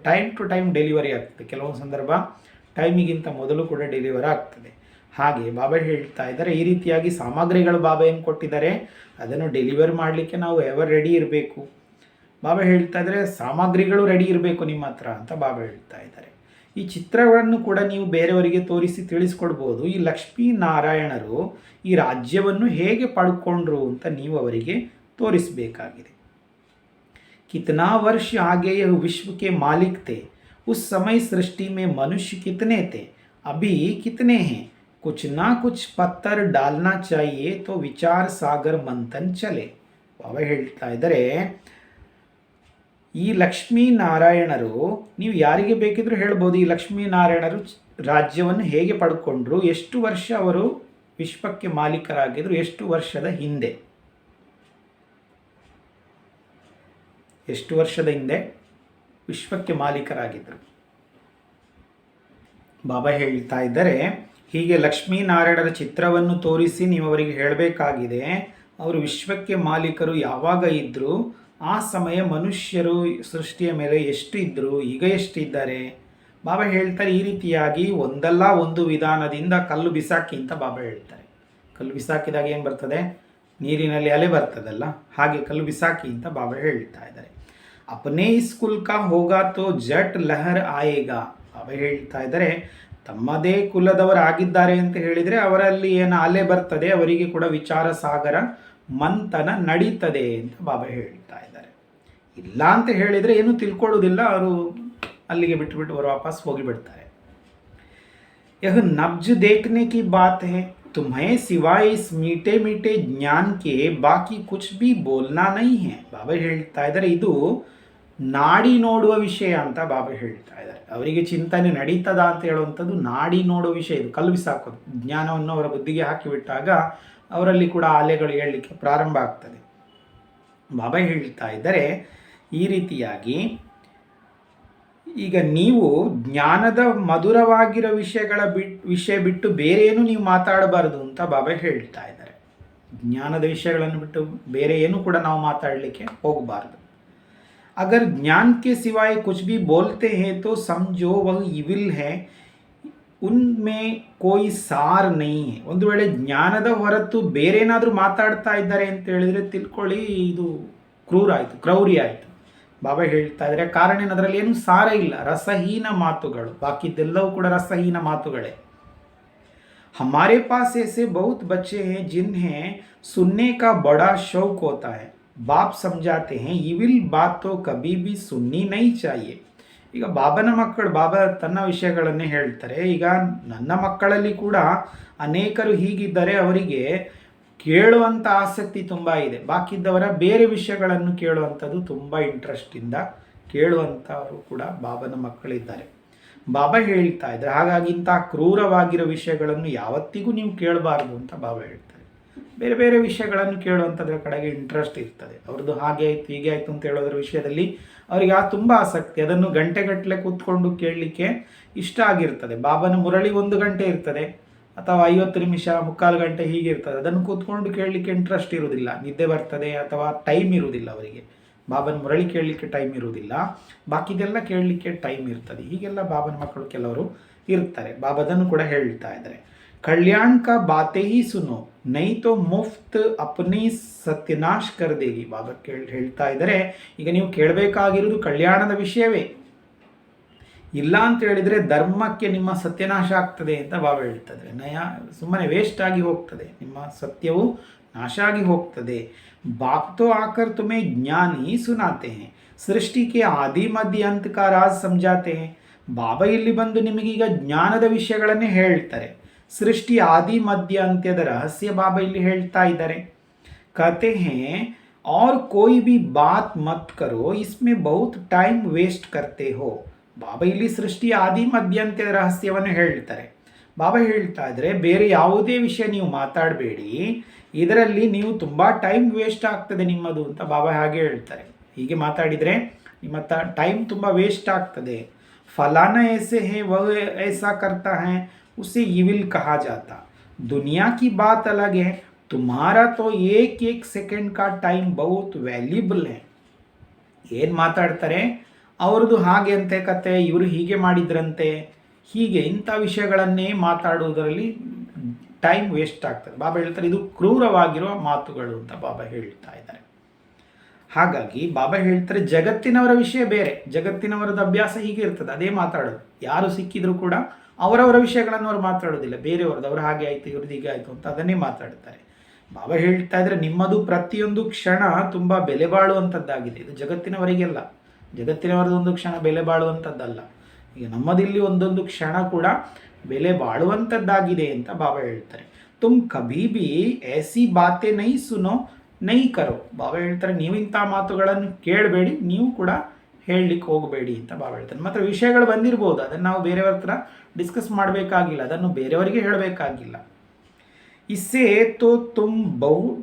[SPEAKER 1] ಟೈಮ್ ಟು ಟೈಮ್ ಡೆಲಿವರಿ ಆಗ್ತದೆ. ಕೆಲವೊಂದು ಸಂದರ್ಭ ಟೈಮಿಗಿಂತ ಮೊದಲು ಕೂಡ ಡೆಲಿವರಿ ಆಗ್ತದೆ. ಹಾಗೆ ಬಾಬಾ ಹೇಳ್ತಾ ಇದ್ದಾರೆ ಈ ರೀತಿಯಾಗಿ ಸಾಮಗ್ರಿಗಳು ಬಾಬಾ ಏನು ಕೊಟ್ಟಿದ್ದಾರೆ ಅದನ್ನು ಡೆಲಿವರಿ ಮಾಡಲಿಕ್ಕೆ ನಾವು ಎವರ್ ರೆಡಿ ಇರಬೇಕು. ಬಾಬಾ ಹೇಳ್ತಾ ಇದ್ದಾರೆ ಸಾಮಗ್ರಿಗಳು ರೆಡಿ ಇರಬೇಕು ನಿಮ್ಮ ಹತ್ರ ಅಂತ ಬಾಬಾ ಹೇಳ್ತಾ ಇದ್ದಾರೆ. ಈ ಚಿತ್ರಗಳನ್ನು ಕೂಡ ನೀವು ಬೇರೆಯವರಿಗೆ ತೋರಿಸಿ ತಿಳಿಸ್ಕೊಡ್ಬೋದು. ಈ ಲಕ್ಷ್ಮೀನಾರಾಯಣರು ಈ ರಾಜ್ಯವನ್ನು ಹೇಗೆ ಪಡ್ಕೊಂಡ್ರು ಅಂತ ನೀವು ಅವರಿಗೆ ತೋರಿಸಬೇಕಾಗಿದೆ. कितना वर्ष आगे यह विश्व के मालिक थे. उस समय सृष्टि में मनुष्य कितने थे, अभी कितने हैं. कुछ ना कुछ पत्थर डालना चाहिए तो विचार सागर मंथन चले. ಬಾಬಾ ಹೇಳ್ತಾ ಇದ್ದಾರೆ ಈ ಲಕ್ಷ್ಮೀನಾರಾಯಣರು ನೀವು ಯಾರಿಗೆ ಬೇಕಿದ್ರೂ ಹೇಳ್ಬೋದು. ಈ ಲಕ್ಷ್ಮೀನಾರಾಯಣರು ರಾಜ್ಯವನ್ನು ಹೇಗೆ ಪಡ್ಕೊಂಡ್ರು, ಎಷ್ಟು ವರ್ಷ ಅವರು ವಿಶ್ವಕ್ಕೆ ಮಾಲೀಕರಾಗಿದ್ರು, ಎಷ್ಟು ವರ್ಷದ ಹಿಂದೆ, ಎಷ್ಟು ವರ್ಷದ ಹಿಂದೆ ವಿಶ್ವಕ್ಕೆ ಮಾಲೀಕರಾಗಿದ್ದರು. ಬಾಬಾ ಹೇಳ್ತಾ ಇದ್ದಾರೆ ಹೀಗೆ ಲಕ್ಷ್ಮೀನಾರಾಯಣರ ಚಿತ್ರವನ್ನು ತೋರಿಸಿ ನೀವು ಅವರಿಗೆ ಹೇಳಬೇಕಾಗಿದೆ ಅವರು ವಿಶ್ವಕ್ಕೆ ಮಾಲೀಕರು ಯಾವಾಗ ಇದ್ದರು, ಆ ಸಮಯ ಮನುಷ್ಯರು ಸೃಷ್ಟಿಯ ಮೇಲೆ ಎಷ್ಟು ಇದ್ದರು, ಈಗ ಎಷ್ಟಿದ್ದಾರೆ. ಬಾಬಾ ಹೇಳ್ತಾರೆ ಈ ರೀತಿಯಾಗಿ ಒಂದಲ್ಲ ಒಂದು ವಿಧಾನದಿಂದ ಕಲ್ಲು ಬಿಸಾಕಿ ಅಂತ ಬಾಬಾ ಹೇಳ್ತಾರೆ. ಕಲ್ಲು ಬಿಸಾಕಿದಾಗ ಏನು ಬರ್ತದೆ, ನೀರಿನಲ್ಲಿ ಅಲೆ ಬರ್ತದಲ್ಲ, ಹಾಗೆ ಕಲ್ಲು ಬಿಸಾಕಿ ಅಂತ ಬಾಬಾ ಹೇಳ್ತಾ ಇದ್ದಾರೆ. ಅಪನೇ ಸ್ಕೂಲ್ ಕಾ ಹೋಗಾ ತೋ ಜಟ್ ಲಹರ್ ಆಯೇಗಾ. ಬಾಬಾ ಹೇಳ್ತಾ ಇದ್ದಾರೆ ತಮ್ಮದೇ ಕುಲದವರಾಗಿದ್ದಾರೆ ಅಂತ ಹೇಳಿದರೆ ಅವರಲ್ಲಿ ಏನು ಅಲೆ ಬರ್ತದೆ, ಅವರಿಗೆ ಕೂಡ ವಿಚಾರ ಸಾಗರ ಮಂಥನ ನಡೀತದೆ ಅಂತ ಬಾಬಾ ಹೇಳ್ತಾ ಇದ್ದಾರೆ. ಇಲ್ಲ ಅಂತ ಹೇಳಿದರೆ ಏನು ತಿಳ್ಕೊಳ್ಳೋದಿಲ್ಲ, ಅವರು ಅಲ್ಲಿಗೆ ಬಿಟ್ಟು ಅವರು ವಾಪಸ್ ಹೋಗಿಬಿಡ್ತಾರೆ. यह नब्ज देखने की बात है. तुम्हें सिवाय इस मीठे मीठे ज्ञान के बाकी कुछ भी बोलना नहीं है. ಬಾಬಾ ಹೇಳ್ತಾ ಇದ್ದಾರೆ ಇದು ನಾಡಿ ನೋಡುವ ವಿಷಯ ಅಂತ ಬಾಬಾ ಹೇಳ್ತಾ ಇದ್ದಾರೆ. ಅವರಿಗೆ ಚಿಂತನೆ ನಡೀತದ ಅಂತ ಹೇಳುವಂಥದ್ದು ನಾಡಿ ನೋಡುವ ವಿಷಯ. ಇದು ಕಲ್ಲು ಬಿಸಾಕೋದು, ಜ್ಞಾನವನ್ನು ಅವರ ಬುದ್ಧಿಗೆ ಹಾಕಿಬಿಟ್ಟಾಗ ಅವರಲ್ಲಿ ಕೂಡ ಅಲೆಗಳು ಏಳಲಿಕ್ಕೆ ಪ್ರಾರಂಭ ಆಗ್ತದೆ. ಬಾಬಾ ಹೇಳ್ತಾ ಇದ್ದಾರೆ ಈ ರೀತಿಯಾಗಿ ಈಗ ನೀವು ಜ್ಞಾನದ ಮಧುರವಾಗಿರೋ ವಿಷಯ ಬಿಟ್ಟು ಬೇರೆ ಏನು ನೀವು ಮಾತಾಡಬಾರದು ಅಂತ ಬಾಬಾ ಹೇಳ್ತಾ ಇದ್ದಾರೆ. ಜ್ಞಾನದ ವಿಷಯಗಳನ್ನು ಬಿಟ್ಟು ಬೇರೆ ಏನು ಕೂಡ ನಾವು ಮಾತಾಡಲಿಕ್ಕೆ ಹೋಗಬಾರ್ದು. अगर ज्ञान के सिवाय कुछ भी बोलते हैं तो समझो वह इविल है, उनमें कोई ಸಾರ್ नहीं है. ಒಂದು ವೇಳೆ ಜ್ಞಾನದ ಹೊರತು ಬೇರೇನಾದರೂ ಮಾತಾಡ್ತಾ ಇದ್ದಾರೆ ಅಂತ ಹೇಳಿದರೆ ತಿಳ್ಕೊಳ್ಳಿ ಇದು ಕ್ರೌರ್ಯ ಆಯಿತು. ಬಾಬಾ ಹೇಳ್ತಾ ಇದ್ದಾರೆ ಕಾರಣ ಏನು, ಅದರಲ್ಲಿ ಏನು ಸಾರ ಇಲ್ಲ, ರಸಹೀನ ಮಾತುಗಳು, ಬಾಕಿದೆಲ್ಲವೂ ಕೂಡ ರಸಹೀನ ಮಾತುಗಳೇ. हमारे पास ऐसे बहुत बच्चे हैं जिन्हें सुनने का बड़ा शौक होता है. बाप समझाते हैं इविल बात तो कभी भी सुननी नहीं चाहिए. ಈಗ ಬಾಬನ ಮಕ್ಕಳು ಬಾಬಾ ತನ್ನ ವಿಷಯಗಳನ್ನೇ ಹೇಳ್ತಾರೆ. ಈಗ ನನ್ನ ಮಕ್ಕಳಲ್ಲಿ ಕೂಡ ಅನೇಕರು ಹೀಗಿದ್ದರೆ ಅವರಿಗೆ ಕೇಳುವಂಥ ಆಸಕ್ತಿ ತುಂಬ ಇದೆ, ಬಾಕಿದ್ದವರ ಬೇರೆ ವಿಷಯಗಳನ್ನು ಕೇಳುವಂಥದ್ದು ತುಂಬ ಇಂಟ್ರೆಸ್ಟಿಂದ ಕೇಳುವಂಥವರು ಕೂಡ ಬಾಬನ ಮಕ್ಕಳಿದ್ದಾರೆ. ಬಾಬಾ ಹೇಳ್ತಾ ಇದ್ದಾರೆ ಹಾಗಾಗಿ ಇಂಥ ಕ್ರೂರವಾಗಿರೋ ವಿಷಯಗಳನ್ನು ಯಾವತ್ತಿಗೂ ನೀವು ಕೇಳಬಾರ್ದು ಅಂತ ಬಾಬಾ ಹೇಳ್ತಾರೆ. ಬೇರೆ ಬೇರೆ ವಿಷಯಗಳನ್ನು ಕೇಳುವಂಥದ್ರ ಕಡೆಗೆ ಇಂಟ್ರೆಸ್ಟ್ ಇರ್ತದೆ. ಅವ್ರದ್ದು ಹಾಗೆ ಆಯಿತು ಹೀಗೆ ಆಯಿತು ಅಂತ ಹೇಳೋದ್ರ ವಿಷಯದಲ್ಲಿ ಅವರಿಗೆ ತುಂಬ ಆಸಕ್ತಿ, ಅದನ್ನು ಗಂಟೆಗಟ್ಟಲೆ ಕೂತ್ಕೊಂಡು ಕೇಳಲಿಕ್ಕೆ ಇಷ್ಟ ಆಗಿರ್ತದೆ. ಬಾಬನ ಮುರಳಿ 1 ಗಂಟೆ ಇರ್ತದೆ ಅಥವಾ 50 ನಿಮಿಷ, 3/4 ಗಂಟೆ ಹೀಗೆ ಇರ್ತದೆ. ಅದನ್ನು ಕೂತ್ಕೊಂಡು ಕೇಳಲಿಕ್ಕೆ ಇಂಟ್ರೆಸ್ಟ್ ಇರುವುದಿಲ್ಲ, ನಿದ್ದೆ ಬರ್ತದೆ ಅಥವಾ ಟೈಮ್ ಇರುವುದಿಲ್ಲ ಅವರಿಗೆ. ಬಾಬನ ಮುರಳಿ ಕೇಳಲಿಕ್ಕೆ ಟೈಮ್ ಇರುವುದಿಲ್ಲ, ಬಾಕಿದೆಲ್ಲ ಕೇಳಲಿಕ್ಕೆ ಟೈಮ್ ಇರ್ತದೆ. ಹೀಗೆಲ್ಲ ಬಾಬನ ಮಕ್ಕಳು ಕೆಲವರು ಇರ್ತಾರೆ. ಬಾಬಾದನ್ನು ಕೂಡ ಹೇಳ್ತಾ ಇದ್ದಾರೆ ಕಲ್ಯಾಣ ಕಾ ಬಾತೆ ಹಿ ಸುನೋ ನೈ ತೋ ಮುಫ್ತ್ ಅಪ್ನಿ ಸತ್ಯನಾಶ್ ಕರ್ ದೇಗಿ. ಬಾಬಾ ಹೇಳ್ತಾ ಇದ್ದಾರೆ ಈಗ ನೀವು ಕೇಳಬೇಕಾಗಿರೋದು ಕಲ್ಯಾಣದ ವಿಷಯವೇ. ಇಲ್ಲ ಅಂತ ಹೇಳಿದರೆ ಧರ್ಮಕ್ಕೆ ನಿಮ್ಮ ಸತ್ಯನಾಶ ಆಗ್ತದೆ ಅಂತ ಬಾಬಾ ಹೇಳ್ತದೆ. ಸುಮ್ಮನೆ ವೇಸ್ಟ್ ಆಗಿ ಹೋಗ್ತದೆ, ನಿಮ್ಮ ಸತ್ಯವು ನಾಶ ಆಗಿ ಹೋಗ್ತದೆ. बाप तो आकर तुम्हें ज्ञान ही सुनाते हैं, सृष्टि के आदि मध्य अंत का राज समझाते हैं. ಬಾಬಾ ಇಲ್ಲಿ ಬಂದು ನಿಮಗೀಗ ಜ್ಞಾನದ ವಿಷಯಗಳನ್ನೇ ಹೇಳ್ತಾರೆ. ಸೃಷ್ಟಿ ಆದಿ ಮಧ್ಯ ಅಂತ್ಯದ ರಹಸ್ಯ ಬಾಬಾ ಇಲ್ಲಿ ಹೇಳ್ತಾ ಇದ್ದಾರೆ. कहते हैं और कोई भी बात मत करो, इसमें बहुत टाइम वेस्ट करते हो. ಬಾಬಾ ಇಲ್ಲಿ ಸೃಷ್ಟಿ ಆದಿ ಮಧ್ಯ ಅಂತ್ಯದ ರಹಸ್ಯವನ್ನು ಹೇಳ್ತಾರೆ. ಬಾಬಾ ಹೇಳ್ತಾ ಇದ್ರೆ ಬೇರೆ ಯಾವುದೇ ವಿಷಯ ನೀವು ಮಾತಾಡಬೇಡಿ, ಇದರಲ್ಲಿ ನೀವು ತುಂಬ ಟೈಮ್ ವೇಸ್ಟ್ ಆಗ್ತದೆ ನಿಮ್ಮದು ಅಂತ ಬಾಬಾ ಹಾಗೆ ಹೇಳ್ತಾರೆ. ಹೀಗೆ ಮಾತಾಡಿದರೆ ನಿಮ್ಮ ಟೈಮ್ ತುಂಬ ವೇಸ್ಟ್ ಆಗ್ತದೆ. ಫಲಾನ ऐसे है वह ऐसा करता है उसे इविल कहा जाता. दुनिया की बात अलग है, तुम्हारा तो एक एक सेकेंड का टाइಮ್ बहुत ವ್ಯಾಲ್ಯೂಬಲ್ है. ಏನು ಮಾತಾಡ್ತಾರೆ, ಅವ್ರದ್ದು ಹಾಗೆ ಅಂತೆ ಕತೆ, ಇವರು ಹೀಗೆ ಮಾಡಿದ್ರಂತೆ, ಹೀಗೆ ಇಂಥ ವಿಷಯಗಳನ್ನೇ ಮಾತಾಡುವುದರಲ್ಲಿ ಟೈಮ್ ವೇಸ್ಟ್ ಆಗ್ತದೆ. ಬಾಬಾ ಹೇಳ್ತಾರೆ ಇದು ಕ್ರೂರವಾಗಿರುವ ಮಾತುಗಳು ಅಂತ ಬಾಬಾ ಹೇಳ್ತಾ ಇದ್ದಾರೆ. ಹಾಗಾಗಿ ಬಾಬಾ ಹೇಳ್ತಾರೆ ಜಗತ್ತಿನವರ ವಿಷಯ ಬೇರೆ, ಜಗತ್ತಿನವರದ್ದು ಅಭ್ಯಾಸ ಹೀಗೆ ಇರ್ತದೆ, ಅದೇ ಮಾತಾಡೋದು. ಯಾರು ಸಿಕ್ಕಿದ್ರು ಕೂಡ ಅವರವರ ವಿಷಯಗಳನ್ನು ಅವ್ರು ಮಾತಾಡೋದಿಲ್ಲ, ಬೇರೆಯವ್ರದ್ದು ಅವ್ರು ಹಾಗೆ ಆಯಿತು ಇವ್ರದ್ದು ಹೀಗೆ ಆಯಿತು ಅಂತ ಅದನ್ನೇ ಮಾತಾಡ್ತಾರೆ. ಬಾಬಾ ಹೇಳ್ತಾ ಇದ್ರೆ ನಿಮ್ಮದು ಪ್ರತಿಯೊಂದು ಕ್ಷಣ ತುಂಬ ಬೆಲೆ ಬಾಳುವಂಥದ್ದಾಗಿದೆ. ಇದು ಜಗತ್ತಿನವರಿಗೆಲ್ಲ, ಜಗತ್ತಿನವರದೊಂದು ಕ್ಷಣ ಬೆಲೆ ಬಾಳುವಂಥದ್ದಲ್ಲ. ಈಗ ನಮ್ಮದಿಲ್ಲಿ ಒಂದೊಂದು ಕ್ಷಣ ಕೂಡ ಬೆಲೆ ಬಾಳುವಂಥದ್ದಾಗಿದೆ ಅಂತ ಬಾಬಾ ಹೇಳ್ತಾರೆ. ತುಮ್ ಕಭಿ ಭಿ ಐಸಿ ಬಾತೆ ನೈ ಸುನೋ ನೈ ಕರೋ. ಬಾಬಾ ಹೇಳ್ತಾರೆ ನೀವು ಇಂಥ ಮಾತುಗಳನ್ನು ಕೇಳಬೇಡಿ, ನೀವು ಕೂಡ ಹೇಳಲಿಕ್ಕೆ ಹೋಗಬೇಡಿ ಅಂತ ಬಾಬಾ ಹೇಳ್ತಾರೆ. ಮಾತ್ರ ವಿಷಯಗಳು ಬಂದಿರ್ಬೋದು, ಅದನ್ನು ನಾವು ಬೇರೆಯವ್ರ ಹತ್ರ ಡಿಸ್ಕಸ್ ಮಾಡಬೇಕಾಗಿಲ್ಲ, ಅದನ್ನು ಬೇರೆಯವರಿಗೆ ಹೇಳಬೇಕಾಗಿಲ್ಲ. इससे तो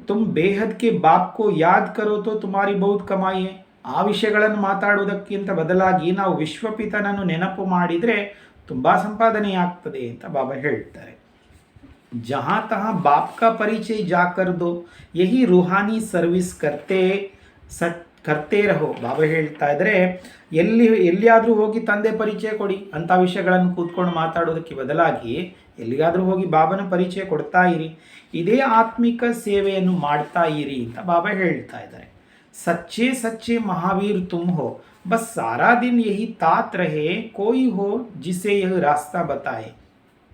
[SPEAKER 1] तुम बेहद के बाप को याद करो तो तुम्हारी बहुत कमाई है. ಆ ವಿಷಯಗಳನ್ನು ಮಾತಾಡುವುದಕ್ಕಿಂತ ಬದಲಾಗಿ ನಾವು ವಿಶ್ವಪಿತನನ್ನು ನೆನಪು ಮಾಡಿದರೆ ತುಂಬ ಸಂಪಾದನೆಯಾಗ್ತದೆ ಅಂತ ಬಾಬಾ ಹೇಳ್ತಾರೆ. ಜहाँ तहाँ बाप का परिचय जाकर दो, यही रूहानी सर्विस ಕರ್ತೆ ರಹೋ. ಬಾಬಾ ಹೇಳ್ತಾ ಇದ್ರೆ ಎಲ್ಲಿಯಾದರೂ ಹೋಗಿ ತಂದೆ ಪರಿಚಯ ಕೊಡಿ, ಅಂಥ ವಿಷಯಗಳನ್ನು ಕೂತ್ಕೊಂಡು ಮಾತಾಡೋದಕ್ಕೆ ಬದಲಾಗಿ ಎಲ್ಲಿಗಾದರೂ ಹೋಗಿ ಬಾಬನ ಪರಿಚಯ ಕೊಡ್ತಾ ಇರಿ, ಇದೇ ಆತ್ಮಿಕ ಸೇವೆಯನ್ನು ಮಾಡ್ತಾ ಇರಿ ಅಂತ ಬಾಬಾ ಹೇಳ್ತಾ ಇದ್ದಾರೆ. सच्चे सच्चे महावीर तुम हो, बस सारा दिन यही तात रहे, कोई हो जिसे यह रास्ता बताए.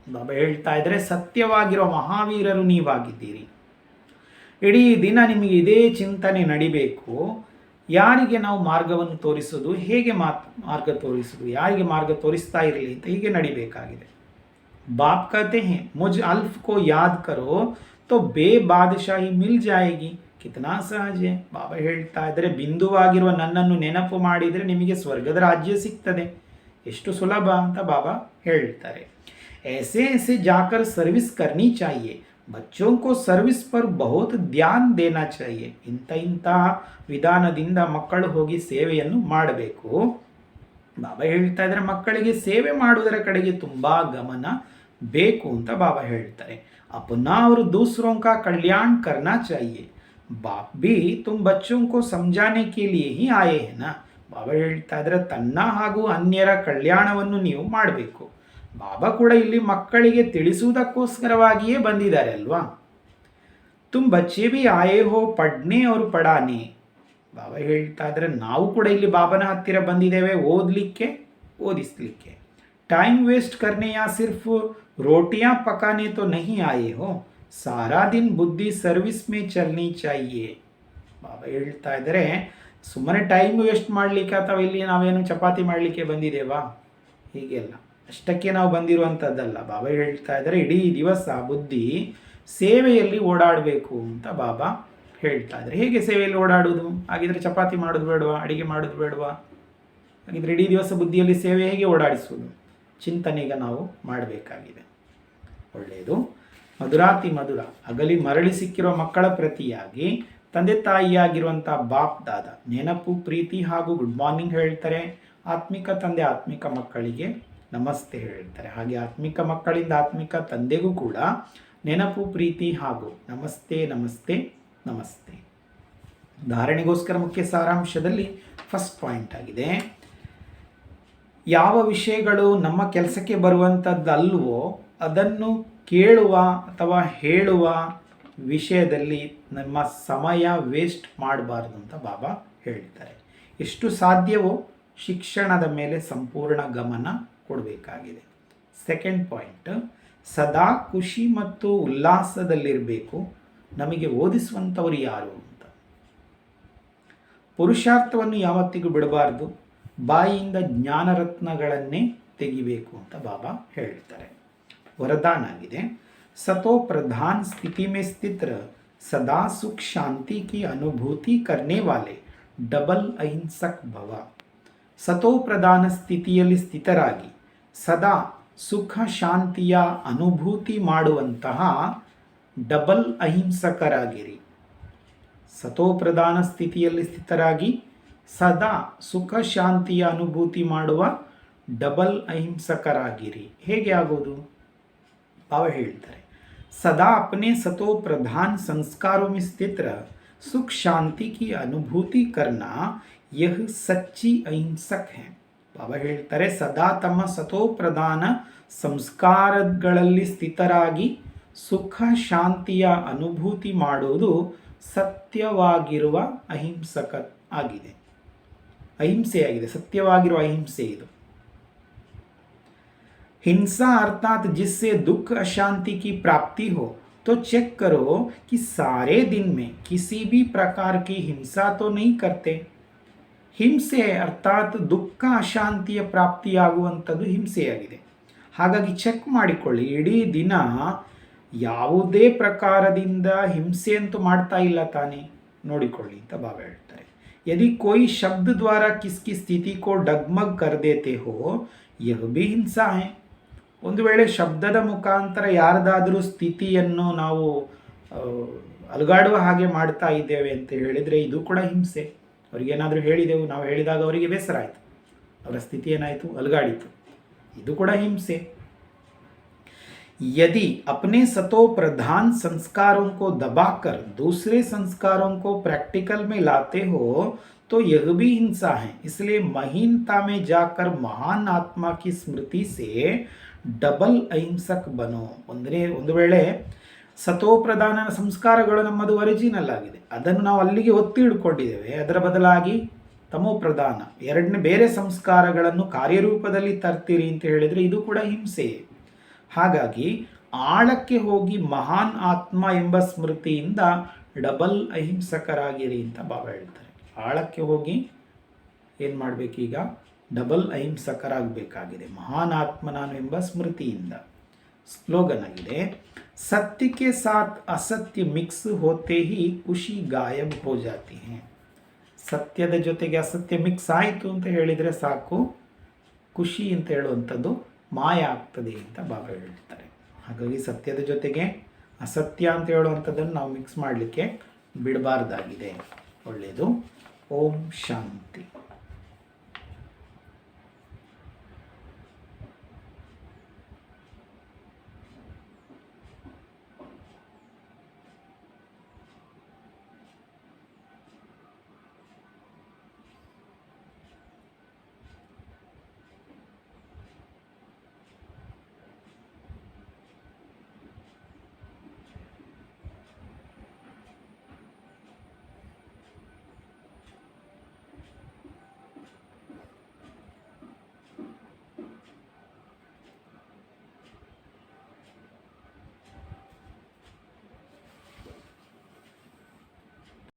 [SPEAKER 1] ಬಾಬಾ ಹೇಳ್ತಾ ಇದ್ರೆ ಸತ್ಯವಾಗಿರೋ ಮಹಾವೀರರು ನೀವಾಗಿದ್ದೀರಿ. ಇಡೀ ದಿನ ನಿಮಗೆ ಇದೇ ಚಿಂತನೆ ನಡಿಬೇಕು, ಯಾರಿಗೆ ನಾವು ಮಾರ್ಗವನ್ನು ತೋರಿಸೋದು, ಹೇಗೆ ಮಾರ್ಗ ತೋರಿಸೋದು, ಯಾರಿಗೆ ಮಾರ್ಗ ತೋರಿಸ್ತಾ ಇರಲಿ ಅಂತ ಹೀಗೆ ನಡಿಬೇಕಾಗಿದೆ. ಬಾಪ್ कहते हैं मुझ अल्फ को याद करो तो बेबादशाही मिल जाएगी. ಕಿತನಾ ಸಹಜ. ಬಾಬಾ ಹೇಳ್ತಾ ಇದ್ದಾರೆ ಬಿಂದುವಾಗಿರುವ ನನ್ನನ್ನು ನೆನಪು ಮಾಡಿದರೆ ನಿಮಗೆ ಸ್ವರ್ಗದ ರಾಜ್ಯ ಸಿಗ್ತದೆ, ಎಷ್ಟು ಸುಲಭ ಅಂತ ಬಾಬಾ ಹೇಳ್ತಾರೆ. ऐसे ऐसे जाकर सर्विस करनी चाहिए, बच्चों को सर्विस पर बहुत ध्यान देना चाहिए. ಇಂಥ ವಿಧಾನದಿಂದ ಮಕ್ಕಳು ಹೋಗಿ ಸೇವೆಯನ್ನು ಮಾಡಬೇಕು. ಬಾಬಾ ಹೇಳ್ತಾ ಇದ್ದಾರೆ ಮಕ್ಕಳಿಗೆ ಸೇವೆ ಮಾಡುವುದರ ಕಡೆಗೆ ತುಂಬ ಗಮನ ಬೇಕು ಅಂತ ಬಾಬಾ ಹೇಳ್ತಾರೆ. अपना और दूसरों का कल्याण करना चाहिए. बाप भी तुम बच्चों को समझाने के लिए ही आए हैं ना. ಬಾಬಾ ಹೇಳ್ತಾ ಇದ್ರೆ ತನ್ನ ಹಾಗೂ ಅನ್ಯರ ಕಲ್ಯಾಣವನ್ನು ನೀವು ಮಾಡಬೇಕು. ಬಾಬಾ ಕೂಡ ಇಲ್ಲಿ ಮಕ್ಕಳಿಗೆ ತಿಳಿಸುವುದಕ್ಕೋಸ್ಕರವಾಗಿಯೇ ಬಂದಿದ್ದಾರೆ ಅಲ್ವಾ. ತುಮ್ ಬಚ್ಚೆ ಭಿ ಆಯೇ ಹೋ ಪಡ್ನೆ ಅವ್ರು ಪಡಾನೆ. ಬಾಬಾ ಹೇಳ್ತಾ ಇದ್ರೆ ನಾವು ಕೂಡ ಇಲ್ಲಿ ಬಾಬನ ಹತ್ತಿರ ಬಂದಿದ್ದೇವೆ ಓದಲಿಕ್ಕೆ, ಓದಿಸ್ಲಿಕ್ಕೆ. ಟೈಮ್ ವೇಸ್ಟ್ ಕರ್ನೆ ಯಾ ಸಿರ್ಫ್ ರೋಟಿಯಾ ಪಕಾನೆ ತೋ ನಹಿ ಆಯೇ ಹೋ, ಸಾರಾ ದಿನ್ ಬುದ್ಧಿ ಸರ್ವಿಸ್ ಮೇ ಚಲ್ನಿ ಚಾಹಿಯೇ. ಬಾಬಾ ಹೇಳ್ತಾ ಇದ್ದಾರೆ ಸುಮ್ಮನೆ ಟೈಮ್ ವೇಸ್ಟ್ ಮಾಡಲಿಕ್ಕೆ ಅಥವಾ ಇಲ್ಲಿ ನಾವೇನು ಚಪಾತಿ ಮಾಡಲಿಕ್ಕೆ ಬಂದಿದ್ದೇವಾ, ಹೀಗೆಲ್ಲ ಅಷ್ಟಕ್ಕೆ ನಾವು ಬಂದಿರುವಂಥದ್ದಲ್ಲ. ಬಾಬಾ ಹೇಳ್ತಾ ಇದ್ದಾರೆ ಇಡೀ ದಿವಸ ಬುದ್ಧಿ ಸೇವೆಯಲ್ಲಿ ಓಡಾಡಬೇಕು ಅಂತ ಬಾಬಾ ಹೇಳ್ತಾ ಇದ್ದಾರೆ. ಹೇಗೆ ಸೇವೆಯಲ್ಲಿ ಓಡಾಡೋದು? ಹಾಗಿದ್ರೆ ಚಪಾತಿ ಮಾಡೋದು ಬೇಡವಾ, ಅಡಿಗೆ ಮಾಡೋದು ಬೇಡವಾ? ಹಾಗಿದ್ರೆ ಇಡೀ ದಿವಸ ಬುದ್ಧಿಯಲ್ಲಿ ಸೇವೆ ಹೇಗೆ ಓಡಾಡಿಸುವುದು? ಚಿಂತನೆಗ ನಾವು ಮಾಡಬೇಕಾಗಿದೆ. ಒಳ್ಳೆಯದು. ಮಧುರಾತಿ ಮಧುರ ಅಗಲಿ ಮರಳಿ ಸಿಕ್ಕಿರುವ ಮಕ್ಕಳ ಪ್ರತಿಯಾಗಿ ತಂದೆ ತಾಯಿಯಾಗಿರುವಂಥ ಬಾಪ್ ದಾದ ನೆನಪು, ಪ್ರೀತಿ ಹಾಗೂ ಗುಡ್ ಮಾರ್ನಿಂಗ್ ಹೇಳ್ತಾರೆ. ಆತ್ಮಿಕ ತಂದೆ ಆತ್ಮಿಕ ಮಕ್ಕಳಿಗೆ ನಮಸ್ತೆ ಹೇಳ್ತಾರೆ. ಹಾಗೆ ಆತ್ಮಿಕ ಮಕ್ಕಳಿಂದ ಆತ್ಮಿಕ ತಂದೆಗೂ ಕೂಡ ನೆನಪು, ಪ್ರೀತಿ ಹಾಗೂ ನಮಸ್ತೆ ನಮಸ್ತೆ ನಮಸ್ತೆ. ಧಾರಣೆಗೋಸ್ಕರ ಮುಖ್ಯ ಸಾರಾಂಶದಲ್ಲಿ ಫಸ್ಟ್ ಪಾಯಿಂಟ್ ಆಗಿದೆ, ಯಾವ ವಿಷಯಗಳು ನಮ್ಮ ಕೆಲಸಕ್ಕೆ ಬರುವಂಥದ್ದಲ್ವೋ ಅದನ್ನು ಕೇಳುವ ಅಥವಾ ಹೇಳುವ ವಿಷಯದಲ್ಲಿ ನಮ್ಮ ಸಮಯ ವೇಸ್ಟ್ ಮಾಡಬಾರ್ದು ಅಂತ ಬಾಬಾ ಹೇಳ್ತಾರೆ. ಎಷ್ಟು ಸಾಧ್ಯವೋ ಶಿಕ್ಷಣದ ಮೇಲೆ ಸಂಪೂರ್ಣ ಗಮನ ಕೊಡಬೇಕಾಗಿದೆ. ಸೆಕೆಂಡ್ ಪಾಯಿಂಟ್, ಸದಾ ಖುಷಿ ಮತ್ತು ಉಲ್ಲಾಸದಲ್ಲಿರಬೇಕು. ನಮಗೆ ಓದಿಸುವಂಥವ್ರು ಯಾರು ಅಂತ. ಪುರುಷಾರ್ಥವನ್ನು ಯಾವತ್ತಿಗೂ ಬಿಡಬಾರ್ದು, ಬಾಯಿಯಿಂದ ಜ್ಞಾನರತ್ನಗಳನ್ನೇ ತೆಗಿಬೇಕು ಅಂತ ಬಾಬಾ ಹೇಳ್ತಾರೆ. वरदान आಗಿದೆ, सतो प्रधान स्थिति में स्थित रह, सदा सुख शांति की अनुभूति करने वाले डबल अहिंसक भव. सतो प्रधान ಸ್ಥಿತಿಯಲ್ಲಿ ಸ್ಥಿತರಾಗಿ ಸದಾ ಸುಖ ಶಾಂತಿಯ ಅನುಭೂತಿ ಮಾಡುವಂತಹ ಡಬಲ್ ಅಹಿಂಸಕರಾಗಿರಿ. ಸತೋ ಪ್ರಧಾನ ಸ್ಥಿತಿಯಲ್ಲಿ ಸ್ಥಿತರಾಗಿ ಸದಾ ಸುಖ ಶಾಂತಿಯ ಅನುಭೂತಿ ಮಾಡುವ ಡಬಲ್ ಅಹಿಂಸಕರಾಗಿರಿ. ಹೇಗೆ ಆಗೋದು? ಬಾಬಾ ಹೇಳ್ತಾರೆ, सदा अपने सतो प्रधान संस्कारों में स्थित रह, सुख शांति की अनुभूति करना यह सच्ची अहिंसक है. ಬಾಬಾ ಹೇಳ್ತಾರೆ, ಸದಾ ತಮ್ಮ ಸತೋ ಪ್ರಧಾನ ಸಂಸ್ಕಾರಗಳಲ್ಲಿ ಸ್ಥಿತರಾಗಿ ಸುಖ ಶಾಂತಿಯ ಅನುಭೂತಿ ಮಾಡುವುದು ಸತ್ಯವಾಗಿರುವ ಅಹಿಂಸಕ ಆಗಿದೆ, ಅಹಿಂಸೆಯಾಗಿದೆ, ಸತ್ಯವಾಗಿರುವ ಅಹಿಂಸೆ ಇದು. हिंसा अर्थात जिससे दुख अशांति की प्राप्ति हो तो चेक करो कि सारे दिन में किसी भी प्रकार की हिंसा तो नहीं करते. ಹಿಂಸೆ ಅರ್ಥಾತ್ ದುಃಖ ಅಶಾಂತಿಯ ಪ್ರಾಪ್ತಿಯಾಗುವಂಥದ್ದು ಹಿಂಸೆಯಾಗಿದೆ. ಹಾಗಾಗಿ ಚೆಕ್ ಮಾಡಿಕೊಳ್ಳಿ, ಇಡೀ ದಿನ ಯಾವುದೇ ಪ್ರಕಾರದಿಂದ ಹಿಂಸೆ ಅಂತೂ ಮಾಡ್ತಾ ಇಲ್ಲ ತಾನೇ, ನೋಡಿಕೊಳ್ಳಿ ಅಂತ ಬಾಬಾ ಹೇಳ್ತಾರೆ. यदि कोई शब्द द्वारा किसकी स्थिति को डगमग कर देते हो यह भी हिंसा है. ಒಂದು ವೇಳೆ ಶಬ್ದದ ಮುಖಾಂತರ ಯಾರದಾದರೂ ಸ್ಥಿತಿಯನ್ನು ನಾವು ಅಲುಗಾಡುವ ಹಾಗೆ ಮಾಡ್ತಾ ಇದ್ದೇವೆ ಅಂತ ಹೇಳಿದರೆ ಇದು ಕೂಡ ಹಿಂಸೆ. ಅವರಿಗೇನಾದರೂ ಹೇಳಿದೆವು, ನಾವು ಹೇಳಿದಾಗ ಅವರಿಗೆ ಬೇಸರ ಆಯಿತು, ಅವರ ಸ್ಥಿತಿ ಏನಾಯಿತು, ಅಲುಗಾಡಿತು, ಇದು ಕೂಡ ಹಿಂಸೆ. यदि अपने सतो प्रधान संस्कारों को दबाकर दूसरे संस्कारों को प्रैक्टिकल में लाते हो तो यह भी हिंसा है. इसलिए महीनता में जाकर महान आत्मा की स्मृति से ಡಬಲ್ ಅಹಿಂಸಕ್ ಬನೋ. ಒಂದು ವೇಳೆ ಸತೋ ಪ್ರಧಾನ ಸಂಸ್ಕಾರಗಳು ನಮ್ಮದು ಒರಿಜಿನಲ್ ಆಗಿದೆ, ಅದನ್ನು ನಾವು ಅಲ್ಲಿಗೆ ಒತ್ತಿ ಹಿಡ್ಕೊಂಡಿದ್ದೇವೆ. ಅದರ ಬದಲಾಗಿ ತಮೋ ಪ್ರಧಾನ ಎರಡನೇ ಬೇರೆ ಸಂಸ್ಕಾರಗಳನ್ನು ಕಾರ್ಯರೂಪದಲ್ಲಿ ತರ್ತೀರಿ ಅಂತ ಹೇಳಿದರೆ ಇದು ಕೂಡ ಹಿಂಸೆ. ಹಾಗಾಗಿ ಆಳಕ್ಕೆ ಹೋಗಿ ಮಹಾನ್ ಆತ್ಮ ಎಂಬ ಸ್ಮೃತಿಯಿಂದ ಡಬಲ್ ಅಹಿಂಸಕರಾಗಿರಿ ಅಂತ ಬಾಬಾ ಹೇಳ್ತಾರೆ. ಆಳಕ್ಕೆ ಹೋಗಿ ಏನು ಮಾಡಬೇಕೀಗ? ಡಬಲ್ ಅಹಿಂಸಕರಾಗಬೇಕಾಗಿದೆ ಮಹಾನ್ ಆತ್ಮ ನಾನು ಎಂಬ ಸ್ಮೃತಿಯಿಂದ. ಸ್ಲೋಗನ್ ಆಗಿದೆ, ಸತ್ಯಕ್ಕೆ ಸಾಥ್ ಅಸತ್ಯ ಮಿಕ್ಸ್ ಹೋತೆ ಹಿ ಖುಷಿ ಗಾಯಬ್ ಹೋ ಜಾತಿ ಹೈ. ಸತ್ಯದ ಜೊತೆಗೆ ಅಸತ್ಯ ಮಿಕ್ಸ್ ಆಯಿತು ಅಂತ ಹೇಳಿದರೆ ಸಾಕು, ಖುಷಿ ಅಂತ ಹೇಳುವಂಥದ್ದು ಮಾಯ ಆಗ್ತದೆ ಅಂತ ಬಾಬಾ ಹೇಳ್ತಾರೆ. ಹಾಗಾಗಿ ಸತ್ಯದ ಜೊತೆಗೆ ಅಸತ್ಯ ಅಂತ ಹೇಳುವಂಥದ್ದನ್ನು ನಾವು ಮಿಕ್ಸ್ ಮಾಡಲಿಕ್ಕೆ ಬಿಡಬಾರ್ದಾಗಿದೆ. ಒಳ್ಳೆಯದು. ಓಂ ಶಾಂತಿ.